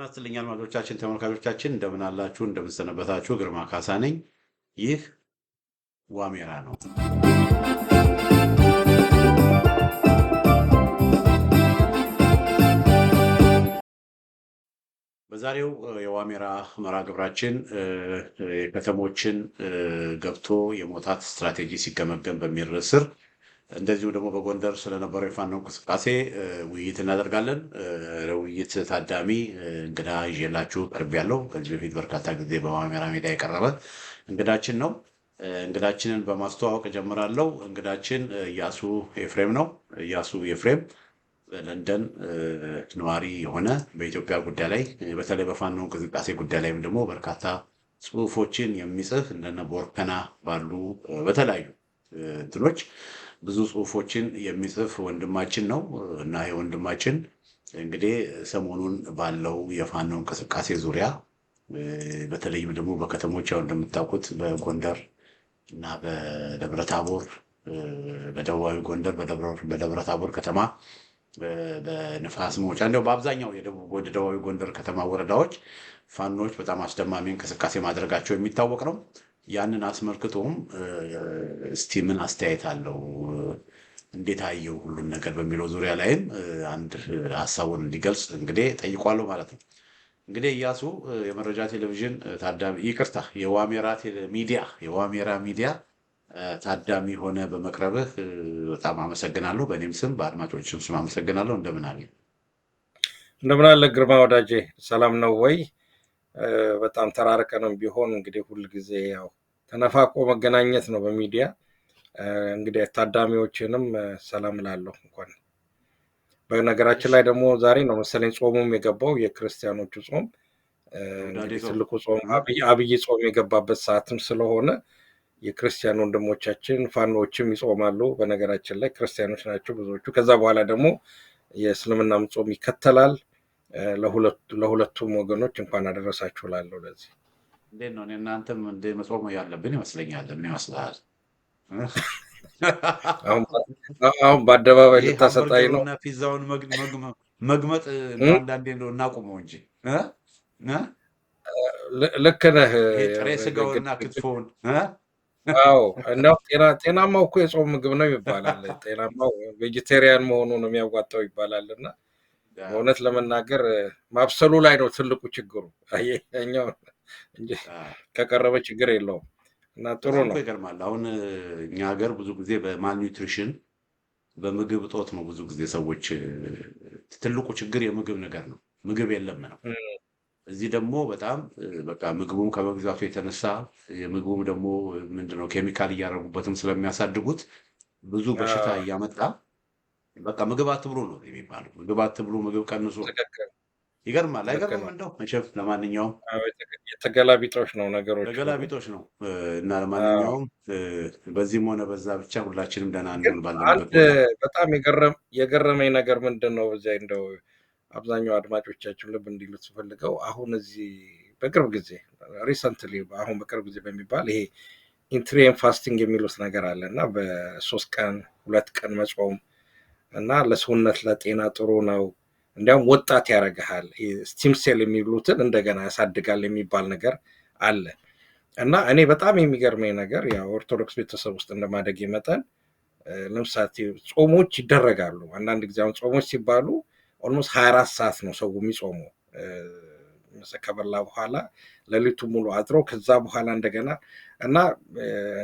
ጤና ይስጥልኝ አድማጮቻችን፣ ተመልካቾቻችን እንደምን አላችሁ? እንደምን ሰነበታችሁ? ግርማ ካሳ ነኝ። ይህ ዋሜራ ነው። በዛሬው የዋሜራ መርሃ ግብራችን የከተሞችን ገብቶ የመውጣት ስትራቴጂ ሲገመገም በሚል ርዕስ ስር እንደዚሁ ደግሞ በጎንደር ስለነበረው የፋኖ እንቅስቃሴ ውይይት እናደርጋለን። ለውይይት ታዳሚ እንግዳ ይዤላችሁ ቀርቤያለሁ። ከዚህ በፊት በርካታ ጊዜ በዋሜራ ሚዲያ የቀረበ እንግዳችን ነው። እንግዳችንን በማስተዋወቅ እጀምራለሁ። እንግዳችን ኢያሱ ኤፍሬም ነው። ኢያሱ ኤፍሬም ለንደን ነዋሪ የሆነ በኢትዮጵያ ጉዳይ ላይ በተለይ በፋኖ እንቅስቃሴ ጉዳይ ላይም ደግሞ በርካታ ጽሁፎችን የሚጽፍ እንደነ ቦርከና ባሉ በተለያዩ እንትኖች ብዙ ጽሁፎችን የሚጽፍ ወንድማችን ነው እና ይህ ወንድማችን እንግዲህ ሰሞኑን ባለው የፋኖ እንቅስቃሴ ዙሪያ በተለይም ደግሞ በከተሞች ያው እንደምታውቁት በጎንደር እና በደብረ ታቦር በደቡባዊ ጎንደር በደብረ ታቦር ከተማ በንፋስ መውጫ እንደው በአብዛኛው የደቡባዊ ጎንደር ከተማ ወረዳዎች ፋኖች በጣም አስደማሚ እንቅስቃሴ ማድረጋቸው የሚታወቅ ነው። ያንን አስመልክቶም እስቲ ምን አስተያየት አለው፣ እንዴት አየው ሁሉን ነገር በሚለው ዙሪያ ላይም አንድ ሀሳቡን እንዲገልጽ እንግዲህ ጠይቋለሁ ማለት ነው። እንግዲህ ኢያሱ የመረጃ ቴሌቪዥን ታዳሚ ይቅርታ፣ የዋሜራ ሚዲያ ታዳሚ ሆነ በመቅረብህ በጣም አመሰግናለሁ። በእኔም ስም በአድማጮችም ስም አመሰግናለሁ። እንደምን አለ ግርማ ወዳጄ፣ ሰላም ነው ወይ? በጣም ተራርቀንም ቢሆን እንግዲህ ሁል ጊዜ ያው ተነፋቆ መገናኘት ነው በሚዲያ። እንግዲህ ታዳሚዎችንም ሰላም እላለሁ። እንኳን በነገራችን ላይ ደግሞ ዛሬ ነው መሰለኝ ጾሙም የገባው የክርስቲያኖቹ ጾም፣ ትልቁ ጾም አብይ ጾም የገባበት ሰዓትም ስለሆነ የክርስቲያን ወንድሞቻችን ፋኖዎችም ይጾማሉ። በነገራችን ላይ ክርስቲያኖች ናቸው ብዙዎቹ። ከዛ በኋላ ደግሞ የእስልምናም ጾም ይከተላል። ለሁለቱም ወገኖች እንኳን አደረሳችሁ ላለው። ለዚህ እንዴት ነው እናንተም እንደ መጾም ያለብን ይመስለኛል። ምን ይመስላል? አሁን በአደባባይ ልታሰጣኝ ነው? ፒዛውን መግመጥ አንዳንዴ ነው እናቁመው እንጂ ልክ ነህ። ጥሬ ስጋውና ክትፎውን አዎ፣ እንደው ጤናማው እኮ የጾም ምግብ ነው ይባላል። ጤናማው ቬጂቴሪያን መሆኑ ነው የሚያዋጣው ይባላል። እና በእውነት ለመናገር ማብሰሉ ላይ ነው ትልቁ ችግሩ። አየኛው እንጂ ከቀረበ ችግር የለውም። እና ጥሩ ነው። ይገርማል። አሁን እኛ ሀገር ብዙ ጊዜ በማልኒውትሪሽን በምግብ እጦት ነው ብዙ ጊዜ ሰዎች ትልቁ ችግር የምግብ ነገር ነው። ምግብ የለም ነው። እዚህ ደግሞ በጣም በቃ ምግቡም ከመግዛቱ የተነሳ የምግቡም ደግሞ ምንድነው ኬሚካል እያደረጉበትም ስለሚያሳድጉት ብዙ በሽታ እያመጣ በቃ ምግብ አትብሉ ነው የሚባለው። ምግብ አትብሉ፣ ምግብ ቀንሱ። ይገርማል። አይገርምም? እንደው መቼም ለማንኛውም የተገላቢጦሽ ነው ነገሮች፣ ተገላቢጦሽ ነው። እና ለማንኛውም በዚህም ሆነ በዛ ብቻ ሁላችንም ደህና እንሆን ባለንበት። በጣም የገረመኝ ነገር ምንድን ነው በዚያ እንደው አብዛኛው አድማጮቻችን ልብ እንዲሉት ፈልገው አሁን እዚህ በቅርብ ጊዜ ሪሰንትሊ አሁን በቅርብ ጊዜ በሚባል ይሄ ኢንትሪየም ፋስቲንግ የሚሉት ነገር አለ እና በ3 ቀን 2 ቀን መጾም እና ለሰውነት ለጤና ጥሩ ነው፣ እንዲያውም ወጣት ያደርግሃል፣ ስቲም ሴል የሚሉትን እንደገና ያሳድጋል የሚባል ነገር አለ። እና እኔ በጣም የሚገርመኝ ነገር ያው ኦርቶዶክስ ቤተሰብ ውስጥ እንደማደግ መጠን ለምሳሌ ጾሞች ይደረጋሉ። አንዳንድ ጊዜ አሁን ጾሞች ሲባሉ ኦልሞስት 24 ሰዓት ነው ሰው የሚጾመው። ከበላ በኋላ ሌሊቱ ሙሉ አድሮ ከዛ በኋላ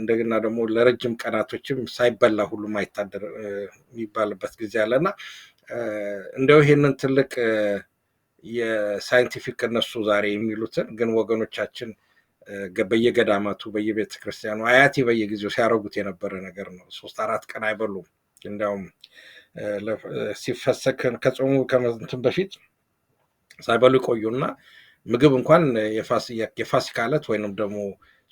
እንደገና ደግሞ ለረጅም ቀናቶችም ሳይበላ ሁሉ ማይታደር የሚባልበት ጊዜ አለና እንደው ይሄንን ትልቅ የሳይንቲፊክ እነሱ ዛሬ የሚሉትን ግን ወገኖቻችን በየገዳማቱ በየቤተ ክርስቲያኑ አያቴ በየጊዜው ሲያረጉት የነበረ ነገር ነው። 3-4 ቀን አይበሉም። እንዲያውም ሲፈሰክ ከጾሙ ከመንትን በፊት ሳይበሉ ይቆዩና ምግብ እንኳን የፋሲካ ዕለት ወይንም ደግሞ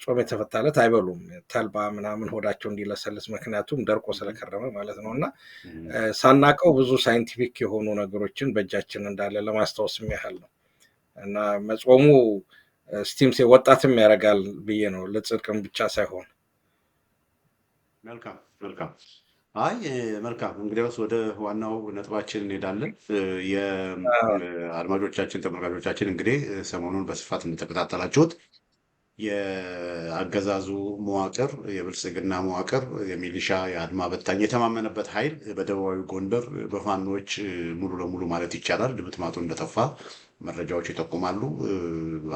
ጾም የተፈታ ዕለት አይበሉም። ተልባ ምናምን ሆዳቸው እንዲለሰልስ፣ ምክንያቱም ደርቆ ስለከረመ ማለት ነው። እና ሳናቀው ብዙ ሳይንቲፊክ የሆኑ ነገሮችን በእጃችን እንዳለ ለማስታወስ ያህል ነው። እና መጾሙ ስቲምሴ ወጣትም ያደርጋል ብዬ ነው፣ ለጽድቅም ብቻ ሳይሆን። መልካም መልካም። አይ መልካም እንግዲያውስ ወደ ዋናው ነጥባችን እንሄዳለን። የአድማጮቻችን ተመልካቾቻችን እንግዲህ ሰሞኑን በስፋት እንደተከታተላችሁት የአገዛዙ መዋቅር የብልጽግና መዋቅር የሚሊሻ የአድማ በታኝ የተማመነበት ኃይል በደቡባዊ ጎንደር በፋኖች ሙሉ ለሙሉ ማለት ይቻላል ድምጥማጡ እንደጠፋ መረጃዎች ይጠቁማሉ።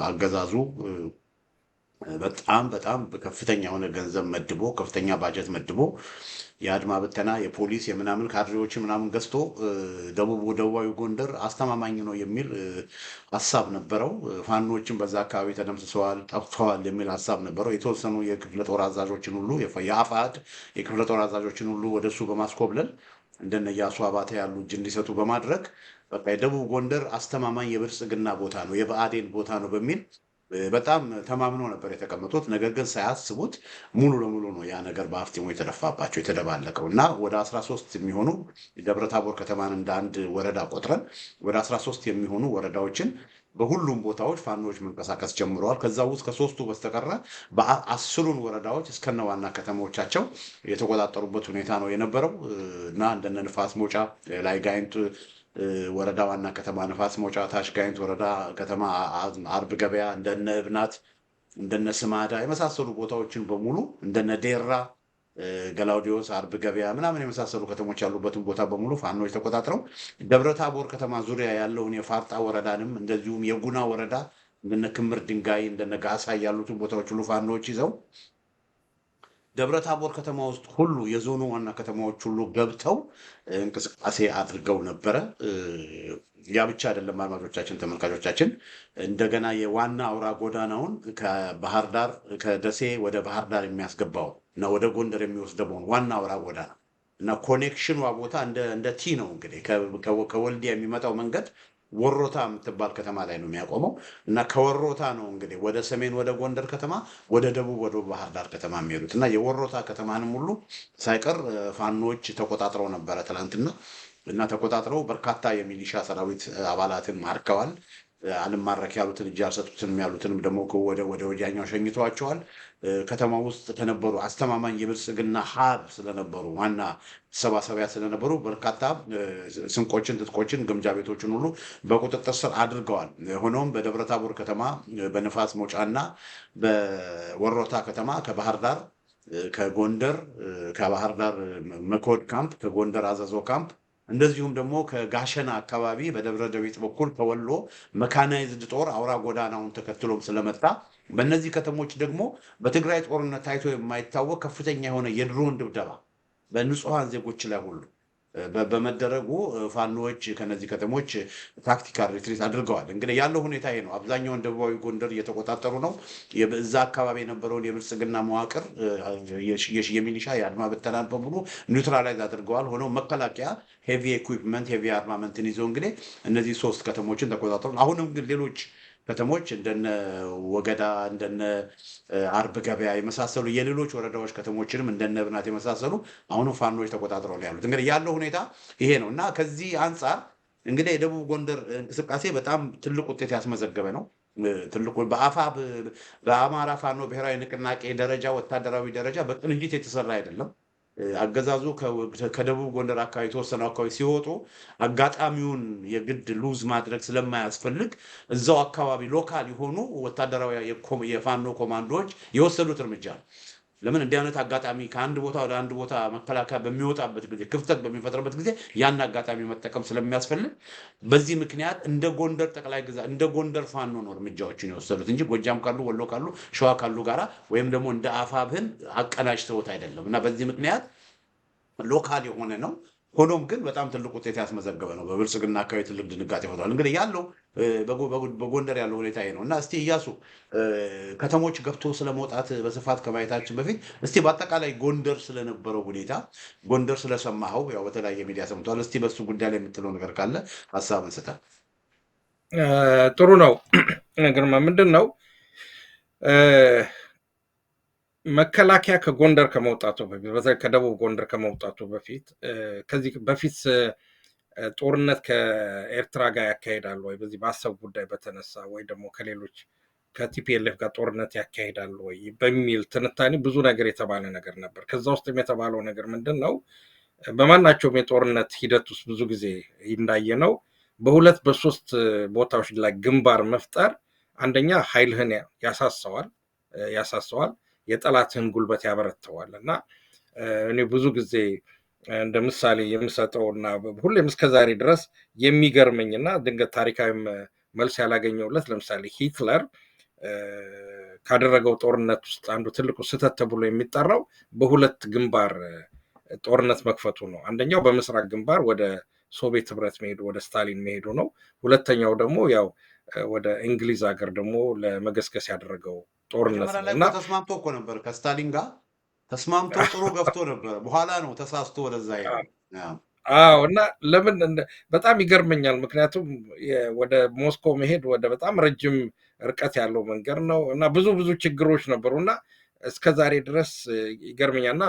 አገዛዙ በጣም በጣም ከፍተኛ የሆነ ገንዘብ መድቦ ከፍተኛ ባጀት መድቦ የአድማ ብተና የፖሊስ የምናምን ካድሬዎችን ምናምን ገዝቶ ደቡባዊ ጎንደር አስተማማኝ ነው የሚል ሀሳብ ነበረው። ፋኖችን በዛ አካባቢ ተደምስሰዋል፣ ጠፍተዋል የሚል ሀሳብ ነበረው። የተወሰኑ የክፍለ ጦር አዛዦችን ሁሉ የአፋሕድ የክፍለ ጦር አዛዦችን ሁሉ ወደሱ በማስኮብለል እንደነ ኢያሱ አባተ ያሉ እጅ እንዲሰጡ በማድረግ በቃ የደቡብ ጎንደር አስተማማኝ የብልጽግና ቦታ ነው የብአዴን ቦታ ነው በሚል በጣም ተማምኖ ነበር የተቀመጡት። ነገር ግን ሳያስቡት ሙሉ ለሙሉ ነው ያ ነገር በአፍጢሙ የተደፋባቸው የተደባለቀው እና ወደ 13 የሚሆኑ ደብረታቦር ከተማን እንደ አንድ ወረዳ ቆጥረን ወደ 13 የሚሆኑ ወረዳዎችን በሁሉም ቦታዎች ፋኖዎች መንቀሳቀስ ጀምረዋል። ከዛ ውስጥ ከሶስቱ በስተቀረ በ10ሩን ወረዳዎች እስከነ ዋና ከተሞቻቸው የተቆጣጠሩበት ሁኔታ ነው የነበረው እና እንደነ ንፋስ መውጫ ላይ ጋይንት ወረዳ ዋና ከተማ ንፋስ መውጫ፣ ታች ጋይንት ወረዳ ከተማ አርብ ገበያ፣ እንደነ እብናት እንደነ ስማዳ የመሳሰሉ ቦታዎችን በሙሉ እንደነ ዴራ ገላውዲዮስ፣ አርብ ገበያ ምናምን የመሳሰሉ ከተሞች ያሉበትን ቦታ በሙሉ ፋኖች ተቆጣጥረው ደብረ ታቦር ከተማ ዙሪያ ያለውን የፋርጣ ወረዳንም እንደዚሁም የጉና ወረዳ እንደነ ክምር ድንጋይ እንደነ ጋሳ ያሉትን ቦታዎች ሁሉ ፋኖች ይዘው ደብረ ታቦር ከተማ ውስጥ ሁሉ የዞኑ ዋና ከተማዎች ሁሉ ገብተው እንቅስቃሴ አድርገው ነበረ። ያ ብቻ አይደለም አድማጮቻችን፣ ተመልካቾቻችን እንደገና የዋና አውራ ጎዳናውን ከባህር ዳር ከደሴ ወደ ባህር ዳር የሚያስገባው እና ወደ ጎንደር የሚወስደውን ዋና አውራ ጎዳና እና ኮኔክሽኗ ቦታ እንደ ቲ ነው እንግዲህ ከወልዲያ የሚመጣው መንገድ ወሮታ የምትባል ከተማ ላይ ነው የሚያቆመው እና ከወሮታ ነው እንግዲህ ወደ ሰሜን ወደ ጎንደር ከተማ ወደ ደቡብ ወደ ባህር ዳር ከተማ የሚሄዱት እና የወሮታ ከተማንም ሁሉ ሳይቀር ፋኖች ተቆጣጥረው ነበረ ትላንትና እና ተቆጣጥረው በርካታ የሚሊሻ ሰራዊት አባላትን ማርከዋል። አልማረክ ያሉትን እጅ አልሰጡትንም ያሉትንም ደግሞ ወደ ወዲያኛው ሸኝተዋቸዋል። ከተማ ውስጥ ከነበሩ አስተማማኝ የብልጽግና ሀብ ስለነበሩ ዋና ሰባሰቢያ ስለነበሩ በርካታ ስንቆችን፣ ትጥቆችን፣ ግምጃ ቤቶችን ሁሉ በቁጥጥር ስር አድርገዋል። ሆኖም በደብረታቦር ከተማ በንፋስ መውጫና በወሮታ ከተማ ከባህር ዳር ከጎንደር ከባህር ዳር መኮድ ካምፕ ከጎንደር አዘዞ ካምፕ እንደዚሁም ደግሞ ከጋሸና አካባቢ በደብረ ደቢት በኩል ከወሎ መካናይዝድ ጦር አውራ ጎዳናውን ተከትሎም ስለመጣ በእነዚህ ከተሞች ደግሞ በትግራይ ጦርነት ታይቶ የማይታወቅ ከፍተኛ የሆነ የድሮን ድብደባ በንጹሐን ዜጎች ላይ ሁሉ በመደረጉ ፋኖዎች ከነዚህ ከተሞች ታክቲካል ሪትሪት አድርገዋል። እንግዲህ ያለው ሁኔታ ይሄ ነው። አብዛኛውን ደቡባዊ ጎንደር እየተቆጣጠሩ ነው። እዛ አካባቢ የነበረውን የብልጽግና መዋቅር የሚሊሻ የአድማ ብተናን በሙሉ ኒውትራላይዝ አድርገዋል። ሆነው መከላከያ ሄቪ ኢኩዊፕመንት ሄቪ አርማመንትን ይዘው እንግዲህ እነዚህ 3 ከተሞችን ተቆጣጠሩ። አሁንም ግን ሌሎች ከተሞች እንደነ ወገዳ እንደነ አርብ ገበያ የመሳሰሉ የሌሎች ወረዳዎች ከተሞችንም እንደነ ብናት የመሳሰሉ አሁንም ፋኖች ተቆጣጥረው ነው ያሉት። እንግዲህ ያለው ሁኔታ ይሄ ነው እና ከዚህ አንጻር እንግዲህ የደቡብ ጎንደር እንቅስቃሴ በጣም ትልቅ ውጤት ያስመዘገበ ነው። ትልቁ በአማራ ፋኖ ብሔራዊ ንቅናቄ ደረጃ ወታደራዊ ደረጃ በቅንጅት የተሰራ አይደለም። አገዛዙ ከደቡብ ጎንደር አካባቢ የተወሰኑ አካባቢ ሲወጡ አጋጣሚውን የግድ ሉዝ ማድረግ ስለማያስፈልግ እዛው አካባቢ ሎካል የሆኑ ወታደራዊ የፋኖ ኮማንዶዎች የወሰዱት እርምጃ ነው። ለምን እንዲህ አይነት አጋጣሚ ከአንድ ቦታ ወደ አንድ ቦታ መከላከያ በሚወጣበት ጊዜ ክፍተት በሚፈጥርበት ጊዜ ያን አጋጣሚ መጠቀም ስለሚያስፈልግ በዚህ ምክንያት እንደ ጎንደር ጠቅላይ ግዛት እንደ ጎንደር ፋኖ ነው እርምጃዎችን የወሰዱት እንጂ ጎጃም ካሉ ወሎ ካሉ ሸዋ ካሉ ጋራ ወይም ደግሞ እንደ አፋብህን አቀናጅተውት አይደለም እና በዚህ ምክንያት ሎካል የሆነ ነው። ሆኖም ግን በጣም ትልቅ ውጤት ያስመዘገበ ነው። በብልጽግና አካባቢ ትልቅ ድንጋጤ ፈጥሯል። እንግዲህ ያለው በጎንደር ያለው ሁኔታ ይሄ ነው እና እስቲ እያሱ ከተሞች ገብቶ ስለመውጣት በስፋት ከማየታችን በፊት እስቲ በአጠቃላይ ጎንደር ስለነበረው ሁኔታ ጎንደር ስለሰማኸው ያው በተለያየ ሚዲያ ሰምተዋል። እስቲ በሱ ጉዳይ ላይ የምትለው ነገር ካለ ሀሳብን ስጠን። ጥሩ ነው ግርማ። ምንድን ነው መከላከያ ከጎንደር ከመውጣቱ በፊት በተለይ ከደቡብ ጎንደር ከመውጣቱ በፊት ከዚህ በፊት ጦርነት ከኤርትራ ጋር ያካሄዳሉ ወይ በዚህ በአሰብ ጉዳይ በተነሳ ወይ ደግሞ ከሌሎች ከቲፒኤልኤፍ ጋር ጦርነት ያካሄዳሉ ወይ በሚል ትንታኔ ብዙ ነገር የተባለ ነገር ነበር። ከዛ ውስጥም የተባለው ነገር ምንድን ነው በማናቸውም የጦርነት ሂደት ውስጥ ብዙ ጊዜ እንዳየነው በሁለት በሶስት ቦታዎች ላይ ግንባር መፍጠር አንደኛ ኃይልህን ያሳሰዋል፣ የጠላትህን ጉልበት ያበረተዋል እና እኔ ብዙ ጊዜ እንደ ምሳሌ የምሰጠው እና ሁሌም እስከዛሬ ድረስ የሚገርመኝ እና ድንገት ታሪካዊም መልስ ያላገኘውለት ለምሳሌ ሂትለር ካደረገው ጦርነት ውስጥ አንዱ ትልቁ ስህተት ተብሎ የሚጠራው በሁለት ግንባር ጦርነት መክፈቱ ነው። አንደኛው በምስራቅ ግንባር ወደ ሶቪየት ህብረት መሄዱ ወደ ስታሊን መሄዱ ነው። ሁለተኛው ደግሞ ያው ወደ እንግሊዝ ሀገር ደግሞ ለመገስገስ ያደረገው ጦርነት ነው እና ተስማምቶ እኮ ነበር ከስታሊን ጋር ተስማምቶ ጥሩ ገፍቶ ነበር። በኋላ ነው ተሳስቶ ወደዛ ሄደው። አዎ እና ለምን በጣም ይገርመኛል። ምክንያቱም ወደ ሞስኮ መሄድ ወደ በጣም ረጅም ርቀት ያለው መንገድ ነው እና ብዙ ችግሮች ነበሩ እና እስከ ዛሬ ድረስ ይገርመኛል እና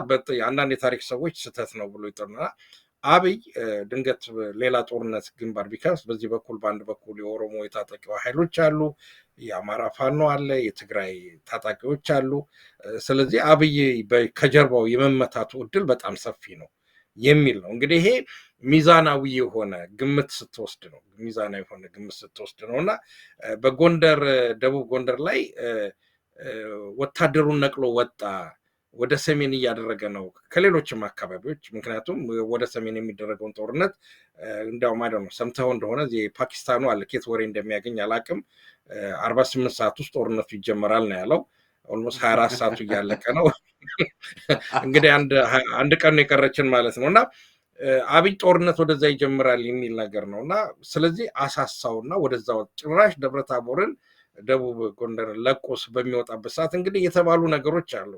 አንዳንድ የታሪክ ሰዎች ስህተት ነው ብሎ ይጠሩና አብይ ድንገት ሌላ ጦርነት ግንባር ቢከፍት በዚህ በኩል በአንድ በኩል የኦሮሞ የታጣቂ ኃይሎች አሉ፣ የአማራ ፋኖ አለ፣ የትግራይ ታጣቂዎች አሉ። ስለዚህ አብይ ከጀርባው የመመታቱ እድል በጣም ሰፊ ነው የሚል ነው። እንግዲህ ይሄ ሚዛናዊ የሆነ ግምት ስትወስድ ነው እና በጎንደር ደቡብ ጎንደር ላይ ወታደሩን ነቅሎ ወጣ ወደ ሰሜን እያደረገ ነው ከሌሎችም አካባቢዎች። ምክንያቱም ወደ ሰሜን የሚደረገውን ጦርነት እንዲያውም አይደል ነው ሰምተው እንደሆነ የፓኪስታኑ አለ ኬት ወሬ እንደሚያገኝ አላቅም 48 ሰዓት ውስጥ ጦርነቱ ይጀመራል ነው ያለው። ኦልሞስት 24 ሰዓቱ እያለቀ ነው። እንግዲህ አንድ ቀን ነው የቀረችን ማለት ነው እና አብይ ጦርነት ወደዛ ይጀምራል የሚል ነገር ነው እና ስለዚህ አሳሳውና ወደዛ ጭራሽ ደብረታቦርን ደቡብ ጎንደር ለቆስ በሚወጣበት ሰዓት እንግዲህ የተባሉ ነገሮች አሉ።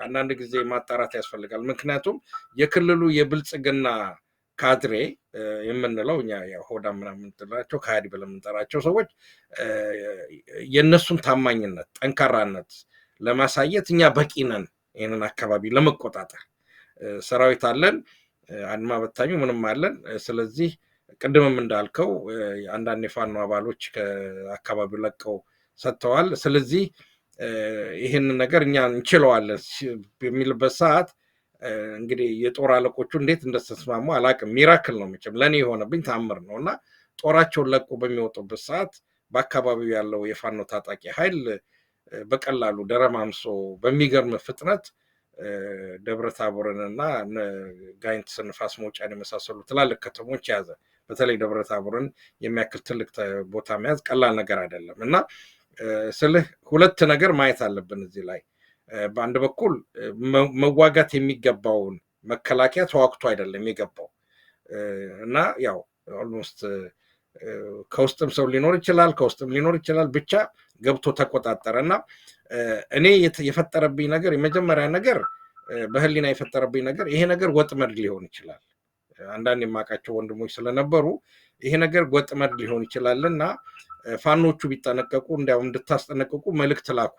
አንዳንድ ጊዜ ማጣራት ያስፈልጋል። ምክንያቱም የክልሉ የብልጽግና ካድሬ የምንለው እኛ ሆዳ ምናምን የምንጥላቸው ከሃዲ ብለን የምንጠራቸው ሰዎች የእነሱን ታማኝነት ጠንካራነት ለማሳየት እኛ በቂ ነን ይህንን አካባቢ ለመቆጣጠር ሰራዊት አለን፣ አድማ በታኙ ምንም አለን። ስለዚህ ቅድምም እንዳልከው አንዳንድ የፋኖ አባሎች ከአካባቢው ለቀው ሰጥተዋል። ስለዚህ ይህንን ነገር እኛ እንችለዋለን የሚልበት ሰዓት እንግዲህ የጦር አለቆቹ እንዴት እንደተስማሙ አላቅም። ሚራክል ነው መቼም ለእኔ የሆነብኝ ታምር ነው እና ጦራቸውን ለቆ በሚወጡበት ሰዓት በአካባቢው ያለው የፋኖ ታጣቂ ኃይል በቀላሉ ደረማምሶ በሚገርም ፍጥነት ደብረታቦርን እና ጋይንት ንፋስ መውጫን የመሳሰሉ ትላልቅ ከተሞች ያዘ። በተለይ ደብረታቦርን የሚያክል ትልቅ ቦታ መያዝ ቀላል ነገር አይደለም እና ስልህ ሁለት ነገር ማየት አለብን እዚህ ላይ። በአንድ በኩል መዋጋት የሚገባውን መከላከያ ተዋግቶ አይደለም የገባው እና ያው ኦልሞስት ከውስጥም ሰው ሊኖር ይችላል ከውስጥም ሊኖር ይችላል ብቻ ገብቶ ተቆጣጠረ እና እኔ የፈጠረብኝ ነገር የመጀመሪያ ነገር በህሊና የፈጠረብኝ ነገር ይሄ ነገር ወጥመድ ሊሆን ይችላል። አንዳንድ የማውቃቸው ወንድሞች ስለነበሩ ይሄ ነገር ወጥመድ ሊሆን ይችላል እና ፋኖቹ ቢጠነቀቁ እንዲያውም እንድታስጠነቀቁ መልእክት ላኩ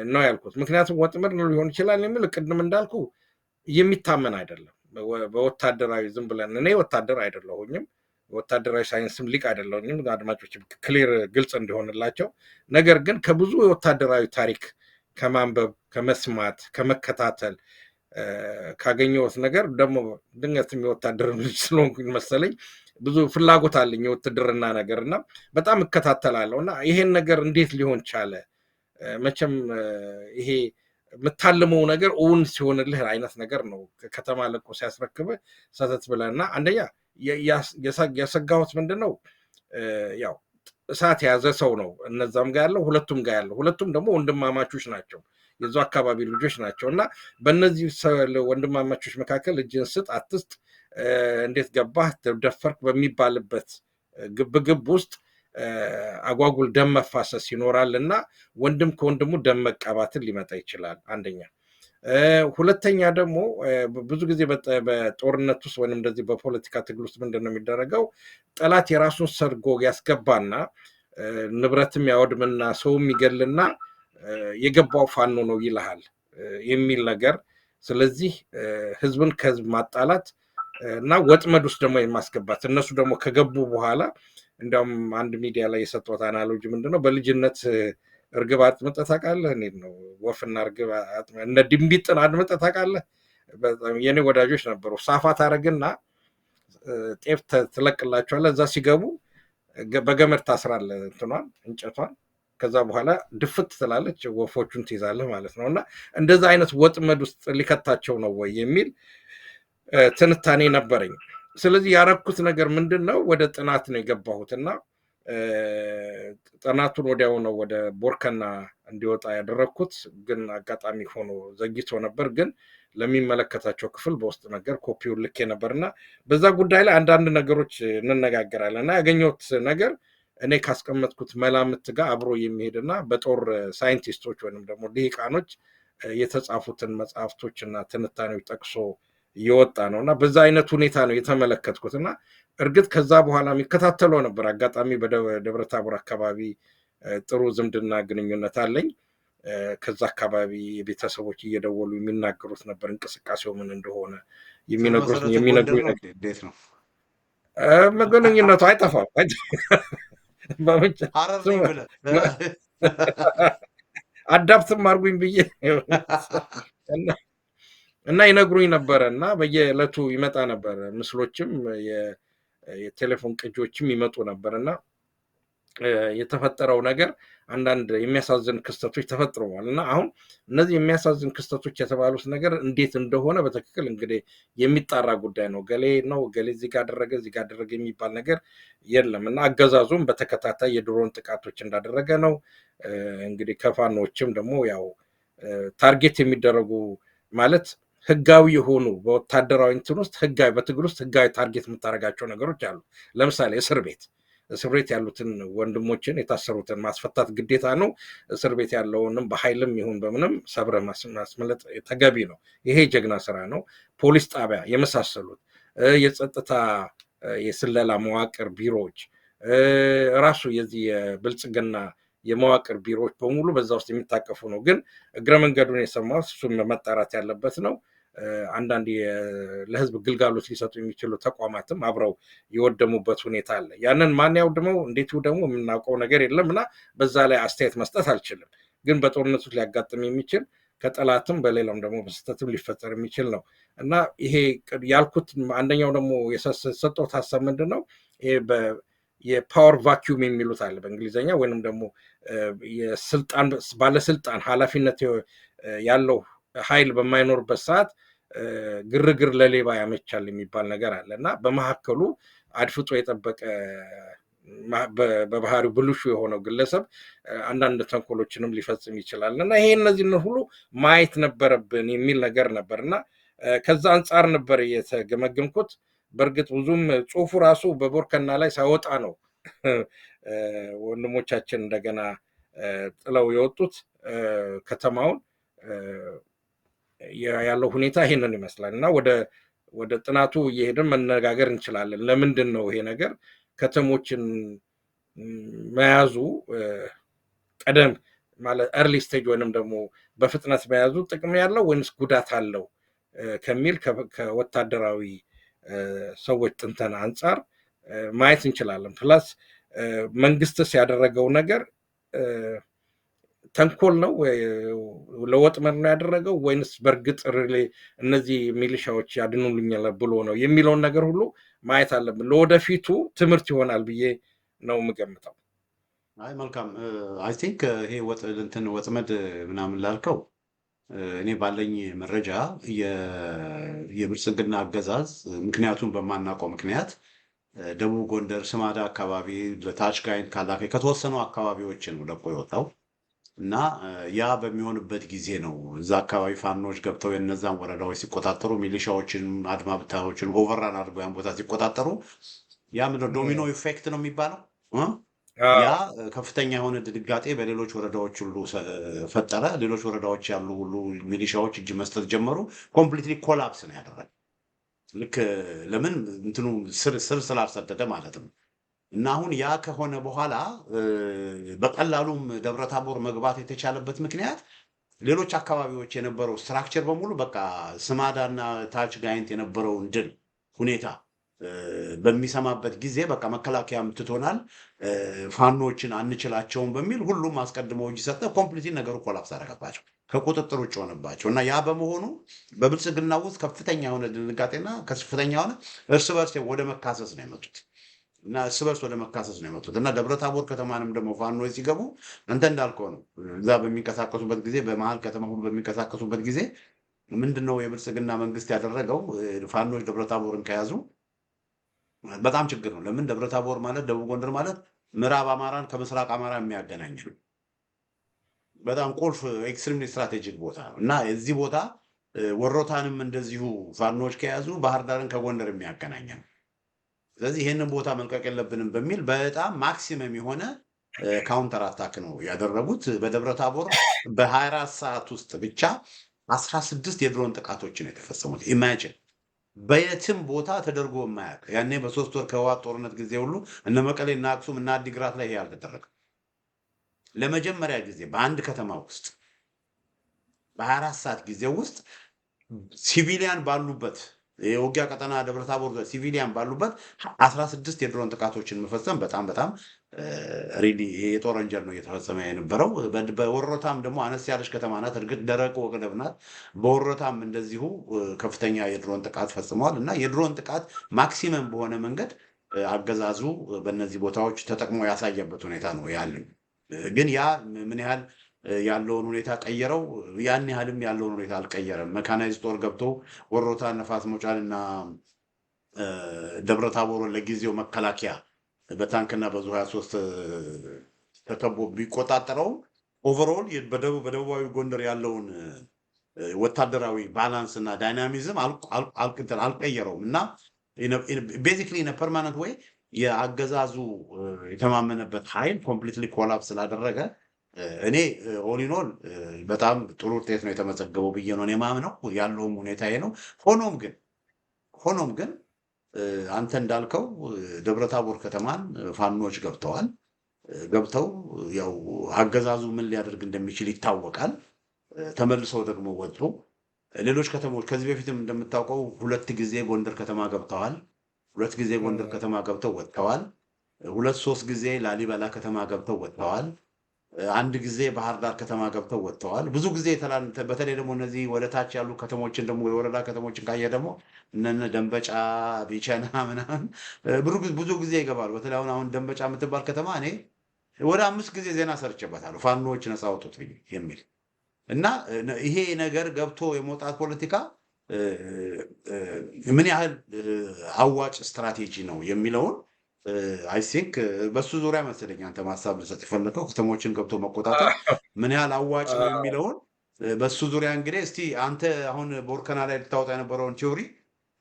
ነው ያልኩት። ምክንያቱም ወጥመድ ሊሆን ይችላል የሚል ቅድም እንዳልኩ የሚታመን አይደለም። በወታደራዊ ዝም ብለን እኔ ወታደር አይደለሁኝም፣ ወታደራዊ ሳይንስም ሊቅ አይደለሁኝም፣ አድማጮች ክሊር ግልጽ እንዲሆንላቸው። ነገር ግን ከብዙ የወታደራዊ ታሪክ ከማንበብ ከመስማት ከመከታተል ካገኘሁት ነገር ደግሞ ድንገትም የወታደር ልጅ ስለሆንኩኝ መሰለኝ ብዙ ፍላጎት አለኝ የውትድርና ነገር እና በጣም እከታተላለሁ እና ይሄን ነገር እንዴት ሊሆን ቻለ? መቼም ይሄ የምታልመው ነገር እውን ሲሆንልህ አይነት ነገር ነው። ከተማ ለቆ ሲያስረክብህ ሰተት ብለህ እና አንደኛ ያሰጋሁት ምንድነው ያው እሳት የያዘ ሰው ነው እነዛም ጋር ያለው ሁለቱም ጋር ያለው ሁለቱም ደግሞ ወንድማማቾች ናቸው፣ የዛ አካባቢ ልጆች ናቸው እና በእነዚህ ወንድማማቾች መካከል እጅን ስጥ አትስጥ እንዴት ገባህ ደፈርክ በሚባልበት ግብግብ ውስጥ አጓጉል ደም መፋሰስ ይኖራል እና ወንድም ከወንድሙ ደም መቀባትን ሊመጣ ይችላል። አንደኛ። ሁለተኛ ደግሞ ብዙ ጊዜ በጦርነት ውስጥ ወይም እንደዚህ በፖለቲካ ትግል ውስጥ ምንድነው የሚደረገው? ጠላት የራሱን ሰርጎ ያስገባና ንብረትም ያወድምና ሰው የሚገልና የገባው ፋኖ ነው ይልሃል የሚል ነገር። ስለዚህ ህዝብን ከህዝብ ማጣላት እና ወጥመድ ውስጥ ደግሞ የማስገባት እነሱ ደግሞ ከገቡ በኋላ እንዲያውም አንድ ሚዲያ ላይ የሰጠሁት አናሎጂ ምንድነው በልጅነት እርግብ አጥምጠህ ታውቃለህ? እንዴት ነው ወፍና እርግብ እነ ድንቢጥን አድምጠህ ታውቃለህ? በጣም የኔ ወዳጆች ነበሩ። ሳፋ ታደርግና ጤፍ ትለቅላቸዋለህ። እዛ ሲገቡ በገመድ ታስራለህ እንትኗን እንጨቷን። ከዛ በኋላ ድፍት ትላለች፣ ወፎቹን ትይዛለህ ማለት ነው። እና እንደዛ አይነት ወጥመድ ውስጥ ሊከታቸው ነው ወይ የሚል ትንታኔ ነበረኝ። ስለዚህ ያረኩት ነገር ምንድን ነው? ወደ ጥናት ነው የገባሁት እና ጥናቱን ወዲያው ነው ወደ ቦርከና እንዲወጣ ያደረግኩት። ግን አጋጣሚ ሆኖ ዘግይቶ ነበር። ግን ለሚመለከታቸው ክፍል በውስጥ ነገር ኮፒውን ልኬ ነበር እና በዛ ጉዳይ ላይ አንዳንድ ነገሮች እንነጋገራለን እና ያገኘሁት ነገር እኔ ካስቀመጥኩት መላምት ጋር አብሮ የሚሄድና በጦር ሳይንቲስቶች ወይም ደግሞ ልሂቃኖች የተጻፉትን መጽሐፍቶች እና ትንታኔዎች ጠቅሶ እየወጣ ነው እና በዛ አይነት ሁኔታ ነው የተመለከትኩት። እና እርግጥ ከዛ በኋላ የሚከታተለው ነበር። አጋጣሚ በደብረታቦር አካባቢ ጥሩ ዝምድና ግንኙነት አለኝ። ከዛ አካባቢ ቤተሰቦች እየደወሉ የሚናገሩት ነበር እንቅስቃሴው ምን እንደሆነ የሚነግሩኝ እንዴት ነው ግንኙነቱ አይጠፋም። አዳፕትም አድርጉኝ ብዬ እና ይነግሩኝ ነበረ እና በየዕለቱ ይመጣ ነበር። ምስሎችም የቴሌፎን ቅጂዎችም ይመጡ ነበር እና የተፈጠረው ነገር አንዳንድ የሚያሳዝን ክስተቶች ተፈጥረዋል። እና አሁን እነዚህ የሚያሳዝን ክስተቶች የተባሉት ነገር እንዴት እንደሆነ በትክክል እንግዲህ የሚጣራ ጉዳይ ነው። ገሌ ነው ገሌ እዚህ ጋር አደረገ የሚባል ነገር የለም። እና አገዛዙም በተከታታይ የድሮን ጥቃቶች እንዳደረገ ነው። እንግዲህ ከፋኖችም ደግሞ ያው ታርጌት የሚደረጉ ማለት ህጋዊ የሆኑ በወታደራዊ እንትን ውስጥ ህጋዊ በትግል ውስጥ ህጋዊ ታርጌት የምታደርጋቸው ነገሮች አሉ። ለምሳሌ እስር ቤት ያሉትን ወንድሞችን የታሰሩትን ማስፈታት ግዴታ ነው። እስር ቤት ያለውንም በኃይልም ይሁን በምንም ሰብረ ማስመለጥ ተገቢ ነው። ይሄ ጀግና ስራ ነው። ፖሊስ ጣቢያ የመሳሰሉት የጸጥታ የስለላ መዋቅር ቢሮዎች ራሱ የዚህ የብልጽግና የመዋቅር ቢሮዎች በሙሉ በዛ ውስጥ የሚታቀፉ ነው። ግን እግረ መንገዱን የሰማው እሱም መጣራት ያለበት ነው። አንዳንድ ለህዝብ ግልጋሎት ሊሰጡ የሚችሉ ተቋማትም አብረው የወደሙበት ሁኔታ አለ። ያንን ማን ያውድመው እንዴት ደግሞ የምናውቀው ነገር የለም እና በዛ ላይ አስተያየት መስጠት አልችልም። ግን በጦርነቱ ሊያጋጥም የሚችል ከጠላትም በሌላም ደግሞ በስህተትም ሊፈጠር የሚችል ነው እና ይሄ ያልኩት አንደኛው ደግሞ የሰጠሁት ሀሳብ ምንድን ነው? ይሄ የፓወር ቫኪዩም የሚሉት አለ በእንግሊዝኛ፣ ወይንም ደግሞ የስልጣን ባለስልጣን ኃላፊነት ያለው ኃይል በማይኖርበት ሰዓት ግርግር ለሌባ ያመቻል የሚባል ነገር አለ እና በመካከሉ አድፍጦ የጠበቀ በባህሪው ብልሹ የሆነው ግለሰብ አንዳንድ ተንኮሎችንም ሊፈጽም ይችላል እና ይሄ እነዚህን ሁሉ ማየት ነበረብን የሚል ነገር ነበር እና ከዛ አንጻር ነበር የተገመገምኩት። በእርግጥ ብዙም ጽሁፉ ራሱ በቦርከና ላይ ሳይወጣ ነው ወንድሞቻችን እንደገና ጥለው የወጡት ከተማውን። ያለው ሁኔታ ይሄንን ይመስላል እና ወደ ጥናቱ እየሄድን መነጋገር እንችላለን። ለምንድን ነው ይሄ ነገር ከተሞችን መያዙ ቀደም ማለት ኤርሊ ስቴጅ ወይንም ደግሞ በፍጥነት መያዙ ጥቅም ያለው ወይንስ ጉዳት አለው ከሚል ከወታደራዊ ሰዎች ጥንተና አንጻር ማየት እንችላለን። ፕላስ መንግስትስ ያደረገው ነገር ተንኮል ነው ለወጥመድ ነው ያደረገው ወይንስ በእርግጥ እነዚህ ሚሊሻዎች ያድኑልኛል ብሎ ነው የሚለውን ነገር ሁሉ ማየት አለብን። ለወደፊቱ ትምህርት ይሆናል ብዬ ነው የምገምተው። አይ መልካም። አይ ቲንክ ይሄ ወጥመድ ምናምን ላልከው እኔ ባለኝ መረጃ የብልጽግና አገዛዝ ምክንያቱም በማናውቀው ምክንያት ደቡብ ጎንደር ስማዳ አካባቢ በታች ጋይንት ካላከ ከተወሰኑ አካባቢዎች ነው ለቆ የወጣው እና ያ በሚሆንበት ጊዜ ነው እዛ አካባቢ ፋኖች ገብተው የነዛን ወረዳዎች ሲቆጣጠሩ ሚሊሻዎችን አድማ ብታዮችን ኦቨራን አድርገው ያን ቦታ ሲቆጣጠሩ ያ ምንድነው ዶሚኖ ኢፌክት ነው የሚባለው። ያ ከፍተኛ የሆነ ድንጋጤ በሌሎች ወረዳዎች ሁሉ ፈጠረ። ሌሎች ወረዳዎች ያሉ ሁሉ ሚሊሻዎች እጅ መስጠት ጀመሩ። ኮምፕሊትሊ ኮላፕስ ነው ያደረገ። ልክ ለምን እንትኑ ስር ስላልሰደደ ማለት ነው። እና አሁን ያ ከሆነ በኋላ በቀላሉም ደብረታቦር መግባት የተቻለበት ምክንያት ሌሎች አካባቢዎች የነበረው ስትራክቸር በሙሉ በቃ ስማዳና ታች ጋይንት የነበረውን ድል ሁኔታ በሚሰማበት ጊዜ በቃ መከላከያም ትቶናል፣ ፋኖችን አንችላቸውም በሚል ሁሉም አስቀድሞ እጅ ሰጠ። ኮምፕሊት ነገሩ ኮላፕስ አደረገባቸው፣ ከቁጥጥር ውጭ ሆነባቸው እና ያ በመሆኑ በብልጽግና ውስጥ ከፍተኛ የሆነ ድንጋጤና ከፍተኛ የሆነ እርስ በርስ ወደ መካሰስ ነው የመጡት እና እርስ በርስ ወደ መካሰስ ነው የመጡት እና ደብረታቦር ከተማንም ደግሞ ፋኖች ሲገቡ አንተ እንዳልከው ነው። እዛ በሚንቀሳቀሱበት ጊዜ በመሀል ከተማ ሁሉ በሚንቀሳቀሱበት ጊዜ ምንድን ነው የብልጽግና መንግስት ያደረገው? ፋኖች ደብረታቦርን ከያዙ በጣም ችግር ነው። ለምን? ደብረታቦር ማለት ደቡብ ጎንደር ማለት ምዕራብ አማራን ከምስራቅ አማራ የሚያገናኝ ነው። በጣም ቁልፍ ኤክስትሪምሊ ስትራቴጂክ ቦታ ነው እና እዚህ ቦታ ወሮታንም እንደዚሁ ፋኖች ከያዙ ባህር ዳርን ከጎንደር የሚያገናኝ ነው። ስለዚህ ይህንን ቦታ መልቀቅ የለብንም በሚል በጣም ማክሲመም የሆነ ካውንተር አታክ ነው ያደረጉት። በደብረታቦር በ24 ሰዓት ውስጥ ብቻ 16 የድሮን ጥቃቶችን የተፈጸሙት። ኢማጂን በየትም ቦታ ተደርጎ የማያውቅ ያኔ በ3 ወር ከህወሓት ጦርነት ጊዜ ሁሉ እነ መቀሌ እና አክሱም እና አዲግራት ላይ ይሄ አልተደረገም። ለመጀመሪያ ጊዜ በአንድ ከተማ ውስጥ በ24 ሰዓት ጊዜ ውስጥ ሲቪሊያን ባሉበት የውጊያ ቀጠና ደብረታቦር ሲቪሊያን ባሉበት 16 የድሮን ጥቃቶችን መፈጸም በጣም በጣም ሪሊ የጦር ወንጀል ነው እየተፈጸመ የነበረው። በወሮታም ደግሞ አነስ ያለች ከተማ ናት፣ እርግጥ ደረቅ ወገደብ ናት። በወሮታም እንደዚሁ ከፍተኛ የድሮን ጥቃት ፈጽመዋል እና የድሮን ጥቃት ማክሲመም በሆነ መንገድ አገዛዙ በእነዚህ ቦታዎች ተጠቅሞ ያሳየበት ሁኔታ ነው ያለው። ግን ያ ምን ያህል ያለውን ሁኔታ ቀየረው? ያን ያህልም ያለውን ሁኔታ አልቀየረም። መካናይዝ ጦር ገብቶ ወሮታ፣ ነፋስ መውጫን እና ደብረታቦርን ለጊዜው መከላከያ በታንክና በዙ 23 ተከቦ ቢቆጣጠረው ኦቨርኦል በደቡባዊ ጎንደር ያለውን ወታደራዊ ባላንስ እና ዳይናሚዝም አልቀየረውም እና ቤዚክሊ ፐርማነንት ወይ የአገዛዙ የተማመነበት ኃይል ኮምፕሊትሊ ኮላፕስ ስላደረገ እኔ ኦሊኖል በጣም ጥሩ ውጤት ነው የተመዘገበው ብዬ ነው የማምነው። ያለውም ሁኔታ ነው። ሆኖም ግን አንተ እንዳልከው ደብረታቦር ከተማን ፋኖች ገብተው ያው አገዛዙ ምን ሊያደርግ እንደሚችል ይታወቃል። ተመልሰው ደግሞ ወጡ። ሌሎች ከተሞች ከዚህ በፊትም እንደምታውቀው 2 ጊዜ ጎንደር ከተማ ገብተዋል። 2 ጊዜ ጎንደር ከተማ ገብተው ወጥተዋል። 2-3 ጊዜ ላሊበላ ከተማ ገብተው ወጥተዋል። 1 ጊዜ ባህር ዳር ከተማ ገብተው ወጥተዋል። ብዙ ጊዜ በተለይ ደግሞ እነዚህ ወደ ታች ያሉ ከተሞችን ደግሞ የወረዳ ከተሞችን ካየ ደግሞ እነ ደንበጫ፣ ቢቸና ምናምን ብዙ ጊዜ ይገባሉ። በተለይ አሁን ደንበጫ የምትባል ከተማ እኔ ወደ 5 ጊዜ ዜና ሰርቼበታለሁ፣ ፋኖዎች ነፃ አውጡት የሚል እና ይሄ ነገር ገብቶ የመውጣት ፖለቲካ ምን ያህል አዋጭ ስትራቴጂ ነው የሚለውን አይ ቲንክ በሱ ዙሪያ መሰለኝ አንተ ማሳብ ልሰጥ የፈለከው። ከተሞችን ገብቶ መቆጣጠር ምን ያህል አዋጭ ነው የሚለውን በሱ ዙሪያ እንግዲህ እስቲ አንተ አሁን ቦርከና ላይ ልታወጣ የነበረውን ቲዮሪ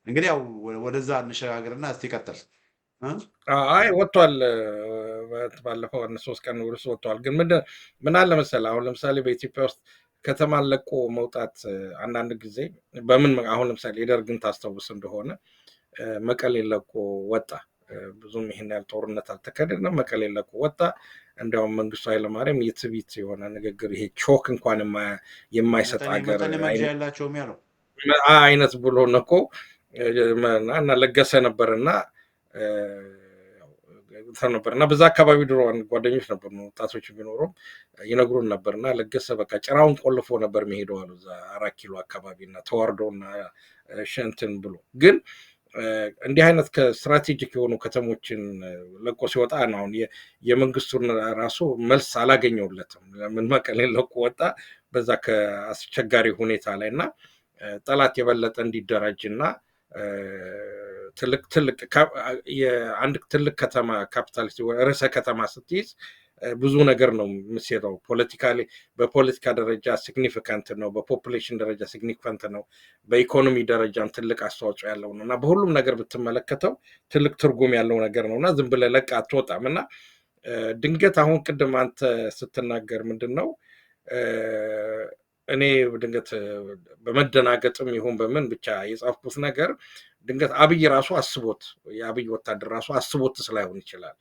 እንግዲህ ያው ወደዛ እንሸጋገርና እስቲ ቀጥል። አይ ወጥቷል፣ ባለፈው 3 ቀን ውስጥ ወጥቷል። ግን ምን አለ መሰለህ አሁን ለምሳሌ በኢትዮጵያ ውስጥ ከተማን ለቆ መውጣት አንዳንድ ጊዜ በምን አሁን ለምሳሌ የደርግን ታስታውስ እንደሆነ መቀሌ ለቆ ወጣ። ብዙም ይሄን ያህል ጦርነት አልተካሄደም። መቀሌ ለቆ ወጣ። እንዲያውም መንግስቱ ኃይለማርያም የትዕቢት የሆነ ንግግር ይሄ ቾክ እንኳን የማይሰጥ ሀገር አይነት ብሎ ነኮ እና ለገሰ ነበርና ነበርና በዛ አካባቢ ድሮ ጓደኞች ነበሩ፣ ወጣቶች ቢኖሩም ይነግሩን ነበርና ለገሰ በቃ ጭራውን ቆልፎ ነበር የሚሄደው አሉ እዛ 4 ኪሎ አካባቢና ተዋርዶና እንትን ብሎ። ግን እንዲህ አይነት ከስትራቴጂክ የሆኑ ከተሞችን ለቆ ሲወጣ ነው አሁን የመንግስቱን ራሱ መልስ አላገኘውለትም። ለምን መቀሌ ለቆ ወጣ በዛ ከአስቸጋሪ ሁኔታ ላይ እና ጠላት የበለጠ እንዲደራጅና አንድ ትልቅ ከተማ ካፒታል ርዕሰ ከተማ ስትይዝ ብዙ ነገር ነው የምትሰራው። በፖለቲካ ደረጃ ሲግኒፊካንት ነው፣ በፖፑሌሽን ደረጃ ሲግኒፊካንት ነው፣ በኢኮኖሚ ደረጃም ትልቅ አስተዋጽኦ ያለው ነው እና በሁሉም ነገር ብትመለከተው ትልቅ ትርጉም ያለው ነገር ነው እና ዝም ብለህ ለቀህ አትወጣም። እና ድንገት አሁን ቅድም አንተ ስትናገር ምንድን ነው እኔ ድንገት በመደናገጥም ይሁን በምን ብቻ የጻፍኩት ነገር ድንገት አብይ ራሱ አስቦት የአብይ ወታደር ራሱ አስቦት ስላይሆን ይችላል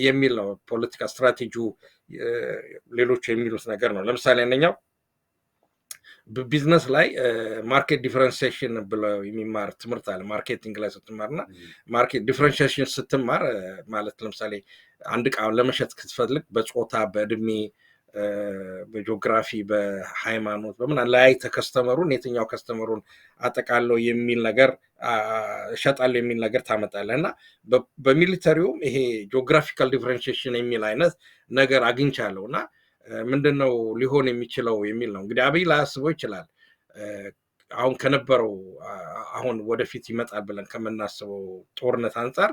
የሚል ነው ፖለቲካ ስትራቴጂው። ሌሎች የሚሉት ነገር ነው። ለምሳሌ አንደኛው ቢዝነስ ላይ ማርኬት ዲፈረንሺዬሽን ብለው የሚማር ትምህርት አለ። ማርኬቲንግ ላይ ስትማርና ማርኬት ዲፈረንሺዬሽን ስትማር ማለት ለምሳሌ አንድ ዕቃ ለመሸጥ ክትፈልግ በጾታ፣ በእድሜ፣ በጂኦግራፊ፣ በሃይማኖት በምን ለያይተህ ከስተመሩን የትኛው ከስተመሩን አጠቃለው የሚል ነገር እሸጣለሁ የሚል ነገር ታመጣለህ እና በሚሊተሪውም ይሄ ጂኦግራፊካል ዲፈረንሺዬሽን የሚል አይነት ነገር አግኝቻለሁ እና ምንድነው ሊሆን የሚችለው የሚል ነው። እንግዲህ አብይ ላያስበው ይችላል። አሁን ከነበረው አሁን ወደፊት ይመጣል ብለን ከምናስበው ጦርነት አንጻር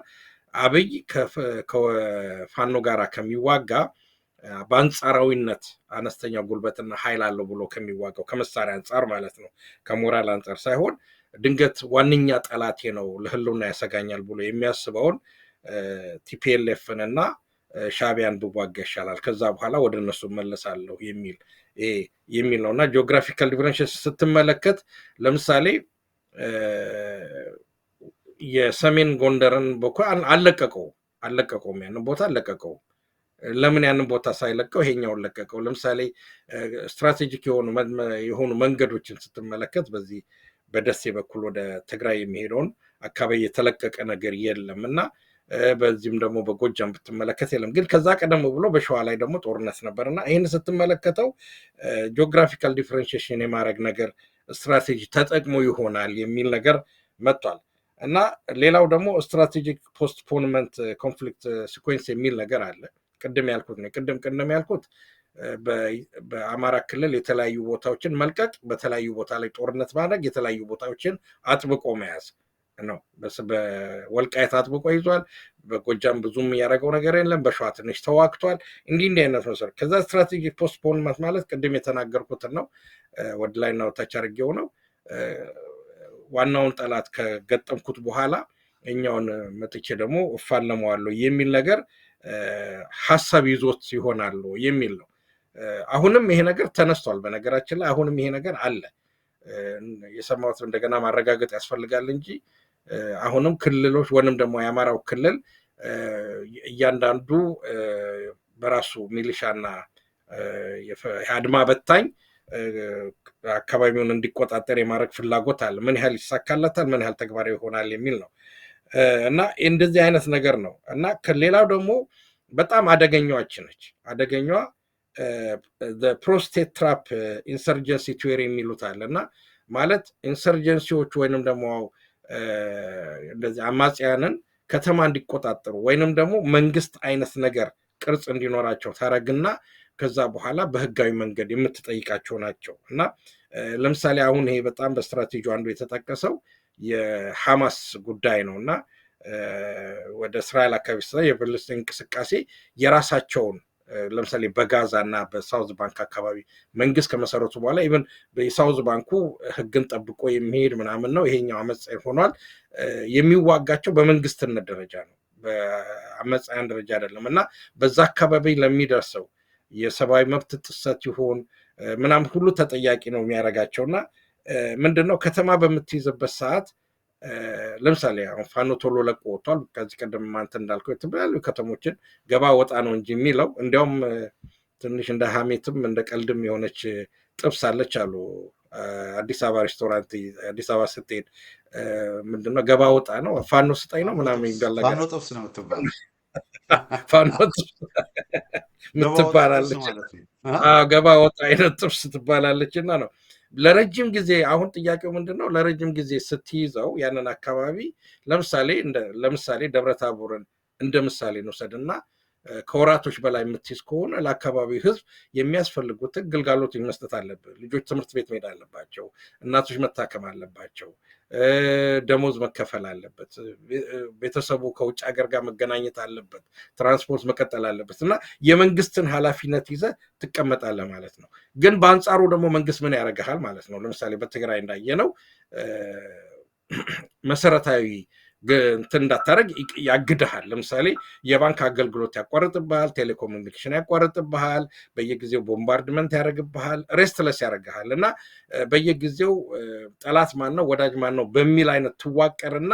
አብይ ከፋኖ ጋራ ከሚዋጋ በአንጻራዊነት አነስተኛ ጉልበትና ኃይል አለው ብሎ ከሚዋጋው ከመሳሪያ አንጻር ማለት ነው፣ ከሞራል አንጻር ሳይሆን ድንገት ዋነኛ ጠላቴ ነው ለህልውና ያሰጋኛል ብሎ የሚያስበውን ቲፒኤልኤፍን እና ሻቢያን ብዋጋ ይሻላል፣ ከዛ በኋላ ወደ እነሱ መለሳለሁ የሚል ነው እና ጂኦግራፊካል ዲፈረንሺዬሽን ስትመለከት ለምሳሌ የሰሜን ጎንደርን በኩል አልለቀቀውም፣ ያንን ቦታ አልለቀቀውም። ለምን ያንን ቦታ ሳይለቀው ይሄኛውን ለቀቀው? ለምሳሌ ስትራቴጂክ የሆኑ መንገዶችን ስትመለከት በዚህ በደሴ በኩል ወደ ትግራይ የሚሄደውን አካባቢ የተለቀቀ ነገር የለም እና በዚህም ደግሞ በጎጃም ብትመለከት የለም። ግን ከዛ ቀደም ብሎ በሸዋ ላይ ደግሞ ጦርነት ነበርና ይህን ስትመለከተው ጂኦግራፊካል ዲፈረንሺዬሽን የማድረግ ነገር ስትራቴጂ ተጠቅሞ ይሆናል የሚል ነገር መጥቷል እና ሌላው ደግሞ ስትራቴጂክ ፖስትፖንመንት ኮንፍሊክት ሲኮንስ የሚል ነገር አለ። ቅድም ያልኩት ነው። ቅድም ያልኩት በአማራ ክልል የተለያዩ ቦታዎችን መልቀቅ፣ በተለያዩ ቦታ ላይ ጦርነት ማድረግ፣ የተለያዩ ቦታዎችን አጥብቆ መያዝ ነው። በወልቃይት አጥብቆ ይዟል። በጎጃም ብዙም ያደረገው ነገር የለም። በሸዋ ትንሽ ተዋግቷል። እንዲህ አይነት መሰረት ከዛ ስትራቴጂክ ፖስትፖንመንት ማለት ቅድም የተናገርኩትን ነው። ወደ ላይ እና ወታች አድርጌው ነው። ዋናውን ጠላት ከገጠምኩት በኋላ እኛውን መጥቼ ደግሞ እፋለመዋለሁ የሚል ነገር ሀሳብ ይዞት ይሆናሉ የሚል ነው። አሁንም ይሄ ነገር ተነስቷል። በነገራችን ላይ አሁንም ይሄ ነገር አለ። የሰማሁት እንደገና ማረጋገጥ ያስፈልጋል እንጂ አሁንም ክልሎች ወይንም ደግሞ የአማራው ክልል እያንዳንዱ በራሱ ሚሊሻና አድማ በታኝ አካባቢውን እንዲቆጣጠር የማድረግ ፍላጎት አለ። ምን ያህል ይሳካለታል፣ ምን ያህል ተግባራዊ ይሆናል የሚል ነው እና እንደዚህ አይነት ነገር ነው እና ከሌላው ደግሞ በጣም አደገኛዋች ነች። አደገኛዋ ፕሮስቴት ትራፕ ኢንሰርጀንሲ ቲዮሪ የሚሉት አለ እና ማለት ኢንሰርጀንሲዎች ወይንም ደግሞ እንደዚህ አማጽያንን ከተማ እንዲቆጣጠሩ ወይንም ደግሞ መንግስት አይነት ነገር ቅርጽ እንዲኖራቸው ታረግና ከዛ በኋላ በህጋዊ መንገድ የምትጠይቃቸው ናቸው እና ለምሳሌ አሁን ይሄ በጣም በስትራቴጂ አንዱ የተጠቀሰው የሐማስ ጉዳይ ነው እና ወደ እስራኤል አካባቢ የፍልስጤም እንቅስቃሴ የራሳቸውን ለምሳሌ በጋዛ እና በሳውዝ ባንክ አካባቢ መንግስት ከመሰረቱ በኋላ ኢቨን የሳውዝ ባንኩ ህግን ጠብቆ የሚሄድ ምናምን ነው። ይሄኛው አመፅ ሆኗል። የሚዋጋቸው በመንግስትነት ደረጃ ነው፣ በአመፃያን ደረጃ አይደለም እና በዛ አካባቢ ለሚደርሰው የሰብአዊ መብት ጥሰት ይሆን ምናምን ሁሉ ተጠያቂ ነው የሚያደርጋቸው እና ምንድነው ከተማ በምትይዝበት ሰዓት ለምሳሌ አሁን ፋኖ ቶሎ ለቆ ወጥቷል። ከዚህ ቀደም አንተ እንዳልከው የተለያዩ ከተሞችን ገባ ወጣ ነው እንጂ የሚለው እንዲያውም ትንሽ እንደ ሀሜትም እንደ ቀልድም የሆነች ጥብስ አለች አሉ አዲስ አበባ ሬስቶራንት አዲስ አበባ ስትሄድ ምንድነው ገባ ወጣ ነው ፋኖ ስጠኝ ነው ምናምን የሚባል ነገር ፋኖ ጥብስ ነው የምትባል ፋኖ ጥብስ ምትባላለች። ገባ ወጣ አይነት ጥብስ ትባላለች እና ነው ለረጅም ጊዜ አሁን ጥያቄው ምንድነው ለረጅም ጊዜ ስትይዘው ያንን አካባቢ ለምሳሌ ደብረታቦርን እንደ ምሳሌ እንውሰድና ከወራቶች በላይ የምትይዝ ከሆነ ለአካባቢው ህዝብ የሚያስፈልጉትን ግልጋሎት መስጠት አለብህ። ልጆች ትምህርት ቤት መሄድ አለባቸው፣ እናቶች መታከም አለባቸው፣ ደሞዝ መከፈል አለበት፣ ቤተሰቡ ከውጭ ሀገር ጋር መገናኘት አለበት፣ ትራንስፖርት መቀጠል አለበት እና የመንግስትን ኃላፊነት ይዘህ ትቀመጣለህ ማለት ነው። ግን በአንጻሩ ደግሞ መንግስት ምን ያደርግሃል ማለት ነው። ለምሳሌ በትግራይ እንዳየነው መሰረታዊ እንትን እንዳታረግ ያግድሃል። ለምሳሌ የባንክ አገልግሎት ያቋርጥብሃል፣ ቴሌኮሙኒኬሽን ያቋርጥብሃል፣ በየጊዜው ቦምባርድመንት ያደርግብሃል፣ ሬስትለስ ያደርግሃል እና በየጊዜው ጠላት ማን ነው ወዳጅ ማን ነው በሚል አይነት ትዋቀርና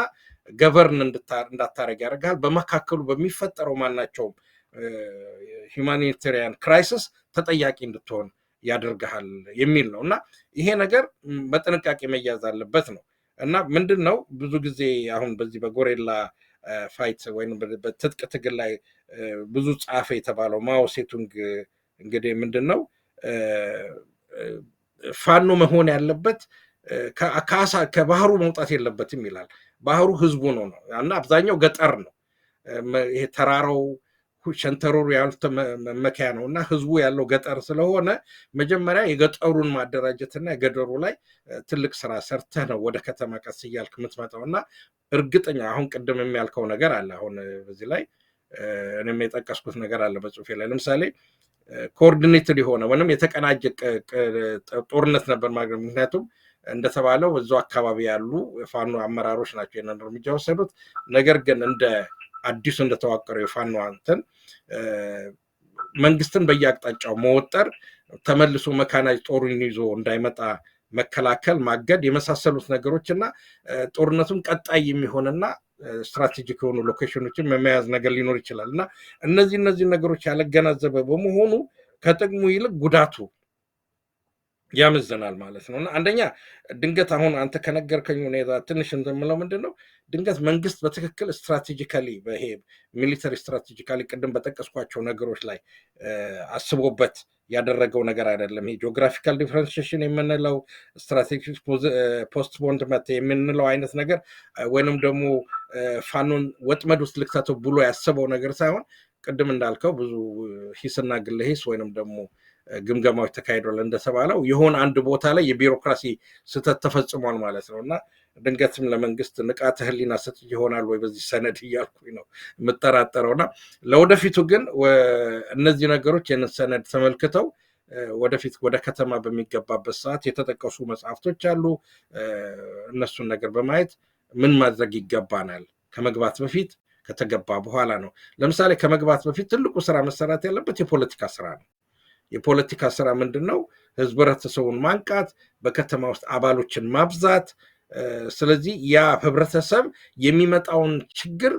ገቨርን እንዳታረግ ያደርግሃል። በመካከሉ በሚፈጠረው ማናቸውም ሂውማኒታሪያን ክራይሲስ ተጠያቂ እንድትሆን ያደርግሃል የሚል ነው እና ይሄ ነገር በጥንቃቄ መያዝ አለበት ነው እና ምንድን ነው ብዙ ጊዜ አሁን በዚህ በጎሬላ ፋይት ወይም በትጥቅ ትግል ላይ ብዙ ጻፈ የተባለው ማኦ ሴቱንግ እንግዲህ ምንድን ነው ፋኖ መሆን ያለበት ከባህሩ መውጣት የለበትም ይላል። ባህሩ ህዝቡ ነው እና አብዛኛው ገጠር ነው። ይሄ ተራራው ሸንተረሩ ያሉት መመኪያ ነው እና ህዝቡ ያለው ገጠር ስለሆነ መጀመሪያ የገጠሩን ማደራጀትና የገጠሩ ላይ ትልቅ ስራ ሰርተህ ነው ወደ ከተማ ቀስ እያልክ የምትመጣው እና እርግጠኛ አሁን ቅድም የሚያልከው ነገር አለ። አሁን በዚህ ላይ እኔም የጠቀስኩት ነገር አለ በጽሁፌ ላይ ለምሳሌ ኮኦርዲኔትድ የሆነ ወይም የተቀናጀ ጦርነት ነበር ማለት ምክንያቱም እንደተባለው በዛው አካባቢ ያሉ ፋኖ አመራሮች ናቸው ይሄንን እርምጃ ወሰዱት። ነገር ግን እንደ አዲሱ እንደተዋቀረው የፋኖ አንተን መንግስትን በየአቅጣጫው መወጠር ተመልሶ መካናጅ ጦሩን ይዞ እንዳይመጣ መከላከል ማገድ የመሳሰሉት ነገሮች እና ጦርነቱም ቀጣይ የሚሆንና ስትራቴጂክ የሆኑ ሎኬሽኖችን መያዝ ነገር ሊኖር ይችላል እና እነዚህ ነገሮች ያለገናዘበ በመሆኑ ከጥቅሙ ይልቅ ጉዳቱ ያመዘናል ማለት ነው እና አንደኛ ድንገት አሁን አንተ ከነገርከኝ ሁኔታ ትንሽ እንደምለው ምንድን ነው ድንገት መንግስት በትክክል ስትራቴጂካሊ በይሄ ሚሊተሪ ስትራቴጂካሊ ቅድም በጠቀስኳቸው ነገሮች ላይ አስቦበት ያደረገው ነገር አይደለም። ይሄ ጂኦግራፊካል ዲፍረንሺዬሽን የምንለው ስትራቴጂክ ፖስት ቦንድ መት የምንለው አይነት ነገር ወይንም ደግሞ ፋኖን ወጥመድ ውስጥ ልክተተው ብሎ ያሰበው ነገር ሳይሆን ቅድም እንዳልከው ብዙ ሂስና ግለ ሂስ ወይንም ደግሞ ግምገማዎች ተካሂዷል እንደተባለው የሆነ አንድ ቦታ ላይ የቢሮክራሲ ስህተት ተፈጽሟል ማለት ነው እና ድንገትም ለመንግስት ንቃተ ህሊና ሰጥ ይሆናል ወይ በዚህ ሰነድ እያልኩኝ ነው የምጠራጠረው እና ለወደፊቱ ግን እነዚህ ነገሮች የነን ሰነድ ተመልክተው ወደፊት ወደ ከተማ በሚገባበት ሰዓት የተጠቀሱ መጽሐፍቶች አሉ። እነሱን ነገር በማየት ምን ማድረግ ይገባናል ከመግባት በፊት ከተገባ በኋላ ነው። ለምሳሌ ከመግባት በፊት ትልቁ ስራ መሰራት ያለበት የፖለቲካ ስራ ነው። የፖለቲካ ስራ ምንድን ነው? ህብረተሰቡን ማንቃት፣ በከተማ ውስጥ አባሎችን ማብዛት። ስለዚህ ያ ህብረተሰብ የሚመጣውን ችግር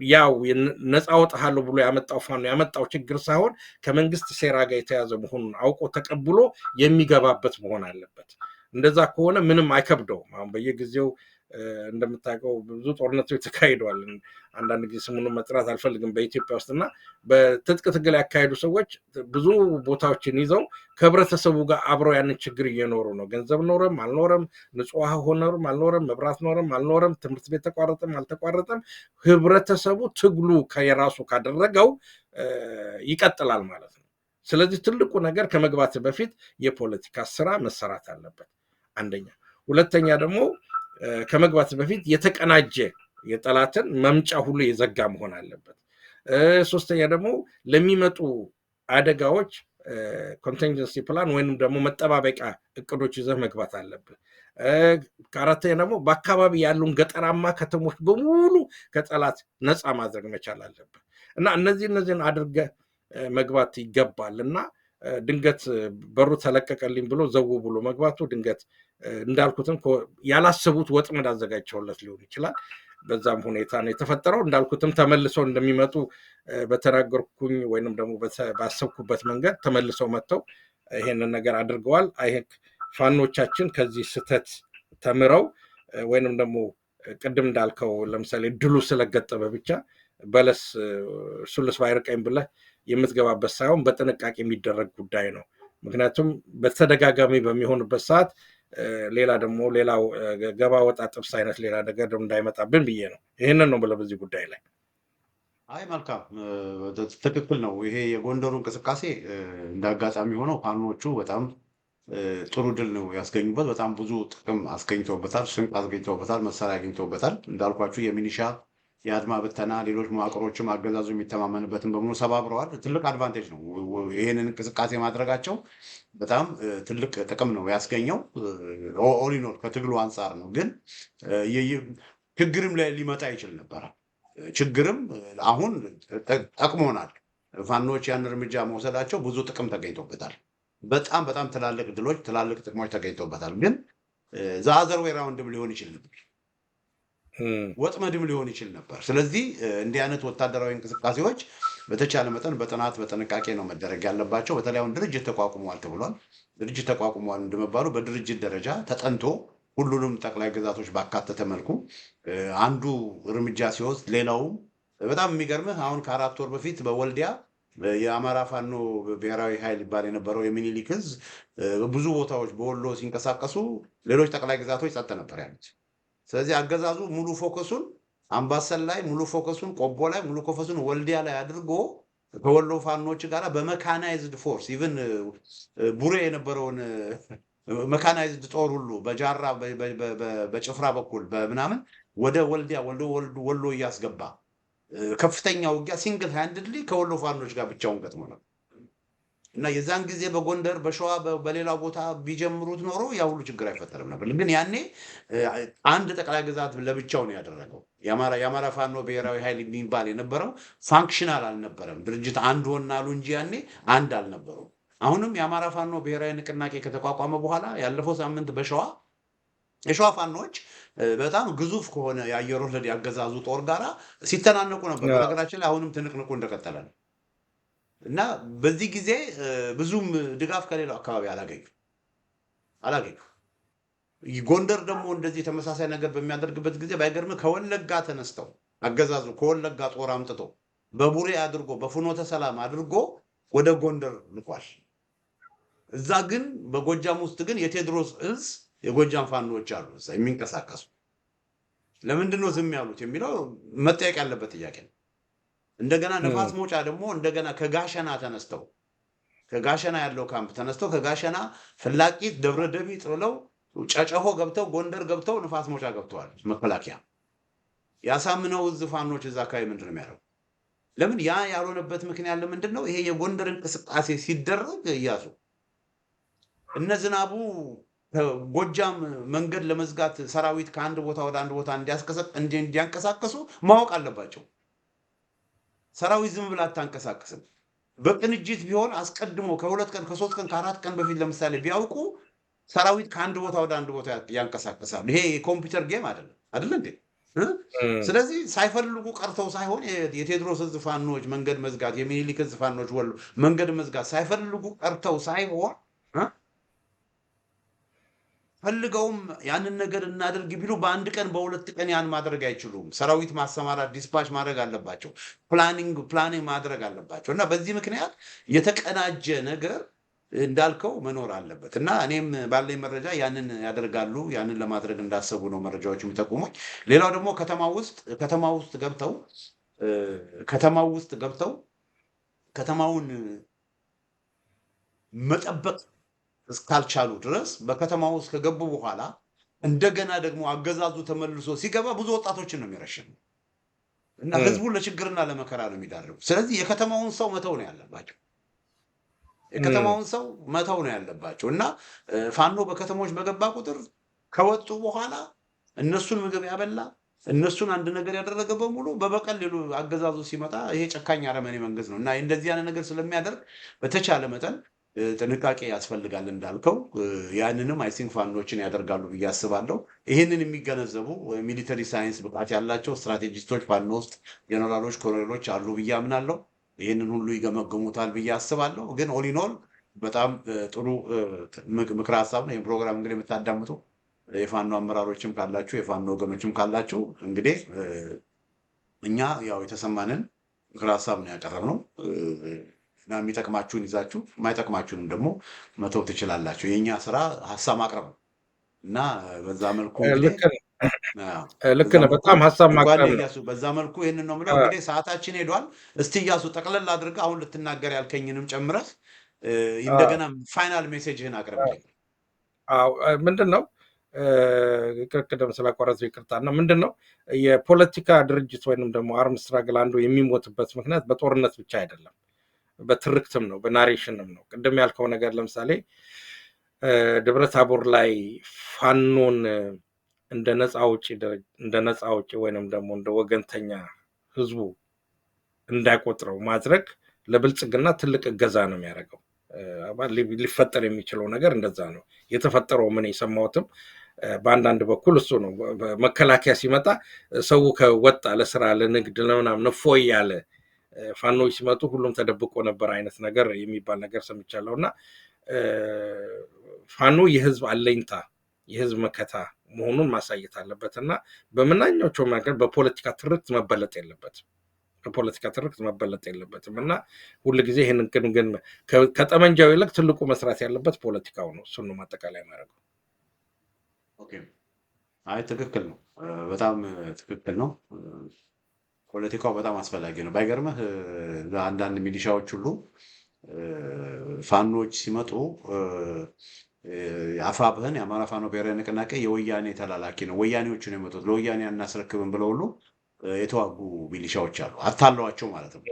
ያው ነፃ ወጣሃለሁ ብሎ ያመጣው ፋኖ ያመጣው ችግር ሳይሆን ከመንግስት ሴራ ጋር የተያዘ መሆኑን አውቆ ተቀብሎ የሚገባበት መሆን አለበት። እንደዛ ከሆነ ምንም አይከብደውም። አሁን በየጊዜው እንደምታውቀው ብዙ ጦርነቶች ተካሂደዋል። አንዳንድ ጊዜ ስሙን መጥራት አልፈልግም በኢትዮጵያ ውስጥ እና በትጥቅ ትግል ያካሄዱ ሰዎች ብዙ ቦታዎችን ይዘው ከህብረተሰቡ ጋር አብረው ያንን ችግር እየኖሩ ነው። ገንዘብ ኖረም አልኖረም፣ ንጹህ ውሃ ሆነም አልኖረም፣ መብራት ኖረም አልኖረም፣ ትምህርት ቤት ተቋረጠም አልተቋረጠም፣ ህብረተሰቡ ትግሉ ከየራሱ ካደረገው ይቀጥላል ማለት ነው። ስለዚህ ትልቁ ነገር ከመግባት በፊት የፖለቲካ ስራ መሰራት አለበት አንደኛ። ሁለተኛ ደግሞ ከመግባት በፊት የተቀናጀ የጠላትን መምጫ ሁሉ የዘጋ መሆን አለበት። ሶስተኛ ደግሞ ለሚመጡ አደጋዎች ኮንቲንጀንሲ ፕላን ወይንም ደግሞ መጠባበቂያ እቅዶች ይዘህ መግባት አለብህ። ከአራተኛ ደግሞ በአካባቢ ያሉን ገጠራማ ከተሞች በሙሉ ከጠላት ነፃ ማድረግ መቻል አለብህ እና እነዚህን አድርገህ መግባት ይገባል እና ድንገት በሩ ተለቀቀልኝ ብሎ ዘው ብሎ መግባቱ ድንገት እንዳልኩትም ያላሰቡት ወጥመድ አዘጋጅተውለት ሊሆን ይችላል። በዛም ሁኔታ ነው የተፈጠረው። እንዳልኩትም ተመልሰው እንደሚመጡ በተናገርኩኝ ወይንም ደግሞ ባሰብኩበት መንገድ ተመልሰው መጥተው ይሄንን ነገር አድርገዋል። ፋኖቻችን ከዚህ ስህተት ተምረው ወይንም ደግሞ ቅድም እንዳልከው ለምሳሌ ድሉ ስለገጠመ ብቻ በለስ ሱልስ ባይርቀኝ ብለህ የምትገባበት ሳይሆን በጥንቃቄ የሚደረግ ጉዳይ ነው። ምክንያቱም በተደጋጋሚ በሚሆንበት ሰዓት ሌላው ገባ ወጣ ጥብስ አይነት ሌላ ነገር እንዳይመጣብን ብዬ ነው። ይህንን ነው ብለው በዚህ ጉዳይ ላይ አይ መልካም ትክክል ነው። ይሄ የጎንደሩ እንቅስቃሴ እንደ አጋጣሚ ሆነው ፋኖቹ በጣም ጥሩ ድል ነው ያስገኙበት። በጣም ብዙ ጥቅም አስገኝተውበታል፣ ስንቅ አስገኝተውበታል፣ መሳሪያ አግኝተውበታል። እንዳልኳችሁ የሚኒሻ የአድማ ብተና ሌሎች መዋቅሮችም አገዛዙ የሚተማመንበትን በሙሉ ሰባብረዋል። ትልቅ አድቫንቴጅ ነው። ይህንን እንቅስቃሴ ማድረጋቸው በጣም ትልቅ ጥቅም ነው ያስገኘው። ኦሊኖር ከትግሉ አንጻር ነው። ግን ችግርም ሊመጣ ይችል ነበረ። ችግርም አሁን ጠቅሞናል። ፋኖች ያን እርምጃ መውሰዳቸው ብዙ ጥቅም ተገኝቶበታል። በጣም ትላልቅ ድሎች፣ ትላልቅ ጥቅሞች ተገኝቶበታል። ግን ዘአዘር ዌይ ራውንድም ሊሆን ይችል ነበር፣ ወጥመድም ሊሆን ይችል ነበር። ስለዚህ እንዲህ አይነት ወታደራዊ እንቅስቃሴዎች በተቻለ መጠን በጥናት በጥንቃቄ ነው መደረግ ያለባቸው። በተለይ አሁን ድርጅት ተቋቁሟል ተብሏል። ድርጅት ተቋቁሟል እንደመባሉ በድርጅት ደረጃ ተጠንቶ ሁሉንም ጠቅላይ ግዛቶች ባካተተ መልኩ አንዱ እርምጃ ሲወስድ ሌላውም በጣም የሚገርምህ አሁን ከ4 ወር በፊት በወልዲያ የአማራ ፋኖ ብሔራዊ ኃይል ይባል የነበረው የሚኒሊክ ዕዝ ብዙ ቦታዎች በወሎ ሲንቀሳቀሱ ሌሎች ጠቅላይ ግዛቶች ጸጥ ነበር ያሉት። ስለዚህ አገዛዙ ሙሉ ፎከሱን አምባሰል ላይ፣ ሙሉ ፎከሱን ቆቦ ላይ፣ ሙሉ ፎከሱን ወልዲያ ላይ አድርጎ ከወሎ ፋኖች ጋር በመካናይዝድ ፎርስ ኢቭን ቡሬ የነበረውን መካናይዝድ ጦር ሁሉ በጃራ በጭፍራ በኩል በምናምን ወደ ወልዲያ ወሎ እያስገባ ከፍተኛ ውጊያ ሲንግል ሃንድሊ ከወሎ ፋኖች ጋር ብቻውን ገጥሞ ነው እና የዛን ጊዜ በጎንደር በሸዋ በሌላው ቦታ ቢጀምሩት ኖሮ ያ ሁሉ ችግር አይፈጠርም ነበር። ግን ያኔ አንድ ጠቅላይ ግዛት ለብቻው ነው ያደረገው። የአማራ ፋኖ ብሔራዊ ኃይል የሚባል የነበረው ፋንክሽናል አልነበረም። ድርጅት አንድ ሆናሉ እንጂ ያኔ አንድ አልነበሩም። አሁንም የአማራ ፋኖ ብሔራዊ ንቅናቄ ከተቋቋመ በኋላ ያለፈው ሳምንት የሸዋ ፋኖች በጣም ግዙፍ ከሆነ የአየር ወለድ ያገዛዙ ጦር ጋራ ሲተናነቁ ነበር። በነገራችን ላይ አሁንም ትንቅንቁ እንደቀጠለ ነው እና በዚህ ጊዜ ብዙም ድጋፍ ከሌላው አካባቢ አላገኙ። ጎንደር ደግሞ እንደዚህ ተመሳሳይ ነገር በሚያደርግበት ጊዜ ባይገርም ከወለጋ ተነስተው አገዛዙ ከወለጋ ጦር አምጥቶ በቡሬ አድርጎ በፍኖተ ሰላም አድርጎ ወደ ጎንደር ልኳል። እዛ ግን በጎጃም ውስጥ ግን የቴዎድሮስ ዕዝ የጎጃም ፋኖች አሉ እዛ የሚንቀሳቀሱ። ለምንድን ነው ዝም ያሉት የሚለው መጠየቅ ያለበት ጥያቄ ነው። እንደገና ነፋስ መውጫ ደግሞ እንደገና ከጋሸና ተነስተው ከጋሸና ያለው ካምፕ ተነስተው ከጋሸና ፍላቂት ደብረ ደቢጥ ብለው ጨጨሆ ገብተው ጎንደር ገብተው ነፋስ መውጫ ገብተዋል። መከላከያ ያሳምነው ዕዝ ፋኖች እዛ አካባቢ ምንድን ነው የሚያደርጉ? ለምን ያ ያልሆነበት ምክንያት ለምንድን ነው? ይሄ የጎንደር እንቅስቃሴ ሲደረግ እያሱ እነ ዝናቡ ጎጃም መንገድ ለመዝጋት ሰራዊት ከአንድ ቦታ ወደ አንድ ቦታ እንዲያንቀሳቀሱ ማወቅ አለባቸው። ሰራዊት ዝም ብላ አታንቀሳቅስም። በቅንጅት ቢሆን አስቀድሞ ከ2 ቀን ከ3 ቀን ከ4 ቀን በፊት ለምሳሌ ቢያውቁ ሰራዊት ከአንድ ቦታ ወደ አንድ ቦታ ያንቀሳቅሳሉ። ይሄ የኮምፒውተር ጌም አይደለ እንዴ? ስለዚህ ሳይፈልጉ ቀርተው ሳይሆን የቴዎድሮስ ዕዝ ፋኖች መንገድ መዝጋት፣ የሚኒሊክ ዕዝ ፋኖች ወሎ መንገድ መዝጋት ሳይፈልጉ ቀርተው ሳይሆን ፈልገውም ያንን ነገር እናደርግ ቢሉ በአንድ ቀን በ2 ቀን ያን ማድረግ አይችሉም። ሰራዊት ማሰማራት ዲስፓች ማድረግ አለባቸው። ፕላኒንግ ማድረግ አለባቸው እና በዚህ ምክንያት የተቀናጀ ነገር እንዳልከው መኖር አለበት እና እኔም ባለኝ መረጃ ያንን ያደርጋሉ። ያንን ለማድረግ እንዳሰቡ ነው መረጃዎች የሚጠቁሙኝ። ሌላው ደግሞ ከተማው ውስጥ ገብተው ከተማውን መጠበቅ እስካልቻሉ ድረስ በከተማ ውስጥ ከገቡ በኋላ እንደገና ደግሞ አገዛዙ ተመልሶ ሲገባ ብዙ ወጣቶችን ነው የሚረሽን እና ህዝቡን ለችግርና ለመከራ ነው የሚዳርጉ። ስለዚህ የከተማውን ሰው መተው ነው ያለባቸው እና ፋኖ በከተሞች በገባ ቁጥር ከወጡ በኋላ እነሱን ምግብ ያበላ እነሱን አንድ ነገር ያደረገ በሙሉ በበቀል ሌሉ አገዛዙ ሲመጣ ይሄ ጨካኝ አረመኔ መንግስት ነው እና እንደዚህ ያለ ነገር ስለሚያደርግ በተቻለ መጠን ጥንቃቄ ያስፈልጋል እንዳልከው። ያንንም አይ ቲንክ ፋኖችን ያደርጋሉ ብዬ አስባለሁ። ይህንን የሚገነዘቡ ሚሊተሪ ሳይንስ ብቃት ያላቸው ስትራቴጂስቶች ፋኖ ውስጥ ጀነራሎች፣ ኮሎኔሎች አሉ ብዬ አምናለሁ። ይህንን ሁሉ ይገመግሙታል ብዬ አስባለሁ። ግን ኦሊኖል በጣም ጥሩ ምክረ ሀሳብ ነው። ይህን ፕሮግራም እንግዲህ የምታዳምጡ የፋኖ አመራሮችም ካላችሁ የፋኖ ወገኖችም ካላችሁ እንግዲህ እኛ ያው የተሰማንን ምክረ ሀሳብ ነው ያቀረብነው እና የሚጠቅማችሁን ይዛችሁ የማይጠቅማችሁንም ደግሞ መተው ትችላላችሁ። የእኛ ስራ ሀሳብ ማቅረብ ነው እና በዛ መልኩ ልክ ነው። በጣም ሀሳብ ማቅረብ ነው። በዛ መልኩ ይህንን ነው የምለው። እንግዲህ ሰዓታችን ሄዷል። እስቲ እያሱ ጠቅለል አድርገህ አሁን ልትናገር ያልከኝንም ጨምረህ እንደገና ፋይናል ሜሴጅህን አቅርብልኝ። ምንድን ነው ቅድም ስላቋረጥኩ ይቅርታ። እና ምንድን ነው የፖለቲካ ድርጅት ወይንም ደግሞ አርም ስትራግል አንዱ የሚሞትበት ምክንያት በጦርነት ብቻ አይደለም፣ በትርክትም ነው፣ በናሬሽንም ነው። ቅድም ያልከው ነገር ለምሳሌ ደብረ ታቦር ላይ ፋኖን እንደ ነፃ አውጪ ወይንም ደግሞ እንደ ወገንተኛ ህዝቡ እንዳይቆጥረው ማድረግ ለብልጽግና ትልቅ እገዛ ነው የሚያደርገው። ሊፈጠር የሚችለው ነገር እንደዛ ነው የተፈጠረው። ምን የሰማሁትም በአንዳንድ በኩል እሱ ነው። መከላከያ ሲመጣ ሰው ከወጣ ለስራ ለንግድ ለምናምን እፎይ ያለ ፋኖች ሲመጡ ሁሉም ተደብቆ ነበር አይነት ነገር የሚባል ነገር ሰምቻለሁ። እና ፋኖ የህዝብ አለኝታ የህዝብ መከታ መሆኑን ማሳየት አለበት እና በምናኛቸው ነገር በፖለቲካ ትርክት መበለጥ የለበትም እና ሁልጊዜ ይህንን ግን ከጠመንጃው ይልቅ ትልቁ መስራት ያለበት ፖለቲካው ነው። እሱን ነው ማጠቃላይ ማድረገው። አይ ትክክል ነው፣ በጣም ትክክል ነው። ፖለቲካው በጣም አስፈላጊ ነው። ባይገርምህ ለአንዳንድ ሚሊሻዎች ሁሉ ፋኖች ሲመጡ አፋብህን የአማራ ፋኖ ብሔራዊ ንቅናቄ የወያኔ ተላላኪ ነው፣ ወያኔዎቹ ነው የመጡት፣ ለወያኔ አናስረክብም ብለው ሁሉ የተዋጉ ሚሊሻዎች አሉ። አታለዋቸው ማለት ነው።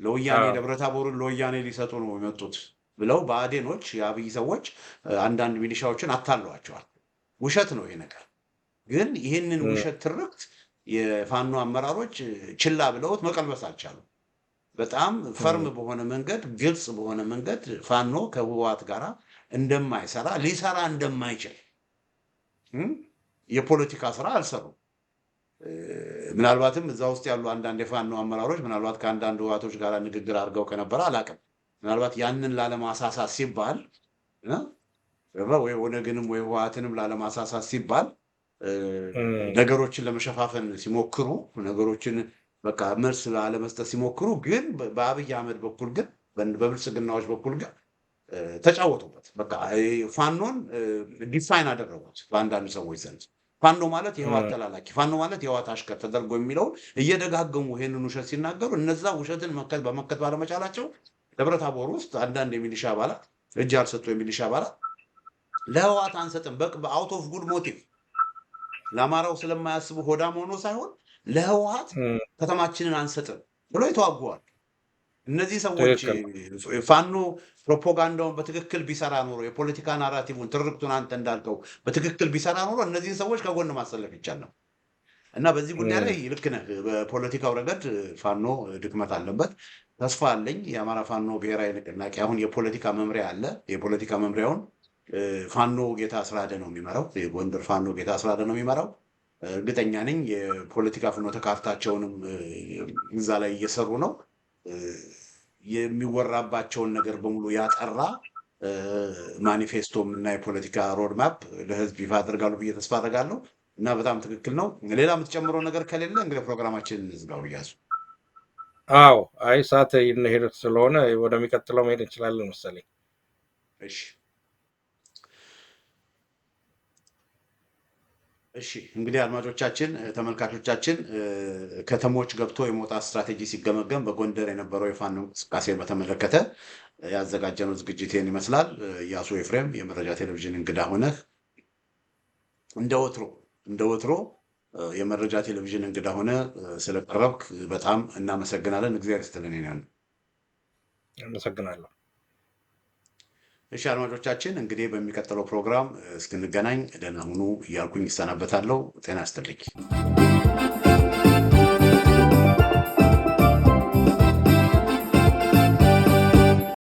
ለወያኔ ደብረታቦርን ለወያኔ ሊሰጡ ነው የመጡት ብለው ብአዴኖች፣ የአብይ ሰዎች አንዳንድ ሚሊሻዎችን አታለዋቸዋል። ውሸት ነው ይሄ ነገር። ግን ይህንን ውሸት ትርክት የፋኖ አመራሮች ችላ ብለውት መቀልበስ አልቻሉም። በጣም ፈርም በሆነ መንገድ፣ ግልጽ በሆነ መንገድ ፋኖ ከህወሓት ጋር እንደማይሰራ ሊሰራ እንደማይችል የፖለቲካ ስራ አልሰሩም። ምናልባትም እዛ ውስጥ ያሉ አንዳንድ የፋኖ አመራሮች ምናልባት ከአንዳንድ ህወሓቶች ጋር ንግግር አድርገው ከነበረ አላውቅም። ምናልባት ያንን ላለማሳሳት ሲባል ወይ ኦነግንም ወይ ህወሓትንም ላለማሳሳት ሲባል ነገሮችን ለመሸፋፈን ሲሞክሩ፣ ነገሮችን በቃ መልስ ላለመስጠት ሲሞክሩ፣ ግን በአብይ አህመድ በኩል ግን በብልጽግናዎች በኩል ግን ተጫወቱበት። በቃ ፋኖን ዲፋይን አደረጉት በአንዳንድ ሰዎች ዘንድ። ፋኖ ማለት የህወሓት ተላላኪ፣ ፋኖ ማለት የህወሓት አሽከር ተደርጎ የሚለውን እየደጋገሙ ይሄንን ውሸት ሲናገሩ እነዛ ውሸትን በመከት ባለመቻላቸው ደብረታቦር ውስጥ አንዳንድ የሚሊሻ አባላት እጅ ያልሰጡ የሚሊሻ አባላት ለህወሓት አንሰጥም በአውት ኦፍ ጉድ ሞቲቭ ለአማራው ስለማያስቡ ሆዳም ሆኖ ሳይሆን ለህወሓት ከተማችንን አንሰጥም ብሎ ይተዋጉዋል። እነዚህ ሰዎች ፋኖ ፕሮፓጋንዳውን በትክክል ቢሰራ ኖሮ፣ የፖለቲካ ናራቲቭን ትርክቱን አንተ እንዳልከው በትክክል ቢሰራ ኖሮ እነዚህን ሰዎች ከጎን ማሰለፍ ይቻል ነው። እና በዚህ ጉዳይ ላይ ልክ ነህ። በፖለቲካው ረገድ ፋኖ ድክመት አለበት። ተስፋ አለኝ። የአማራ ፋኖ ብሔራዊ ንቅናቄ አሁን የፖለቲካ መምሪያ አለ። የፖለቲካ መምሪያውን ፋኖ ጌታ አስራደ ነው የሚመራው። የጎንደር ፋኖ ጌታ አስራደ ነው የሚመራው። እርግጠኛ ነኝ የፖለቲካ ፍኖተ ካርታቸውንም እዛ ላይ እየሰሩ ነው። የሚወራባቸውን ነገር በሙሉ ያጠራ ማኒፌስቶም እና የፖለቲካ ሮድማፕ ለህዝብ ይፋ አደርጋሉ ብዬ ተስፋ አደርጋለሁ። እና በጣም ትክክል ነው። ሌላ የምትጨምረው ነገር ከሌለ እንግዲህ ፕሮግራማችንን እንዝጋው እያሱ። አዎ፣ አይ ሰዓት ሄድ ስለሆነ ወደሚቀጥለው መሄድ እንችላለን መሰለኝ። እሺ እንግዲህ አድማጮቻችን፣ ተመልካቾቻችን ከተሞች ገብቶ የመውጣት ስትራቴጂ ሲገመገም በጎንደር የነበረው የፋኖ እንቅስቃሴ በተመለከተ ያዘጋጀነው ዝግጅቴን ይመስላል። ኢያሱ ኤፍሬም የመረጃ ቴሌቪዥን እንግዳ ሆነህ እንደ ወትሮ የመረጃ ቴሌቪዥን እንግዳ ሆነ ስለቀረብክ በጣም እናመሰግናለን። እግዚአብሔር ይስጥልን። አመሰግናለሁ። እሺ አድማጮቻችን፣ እንግዲህ በሚቀጥለው ፕሮግራም እስክንገናኝ ደህና ሁኑ እያልኩኝ ይሰናበታለሁ። ጤና ይስጥልኝ።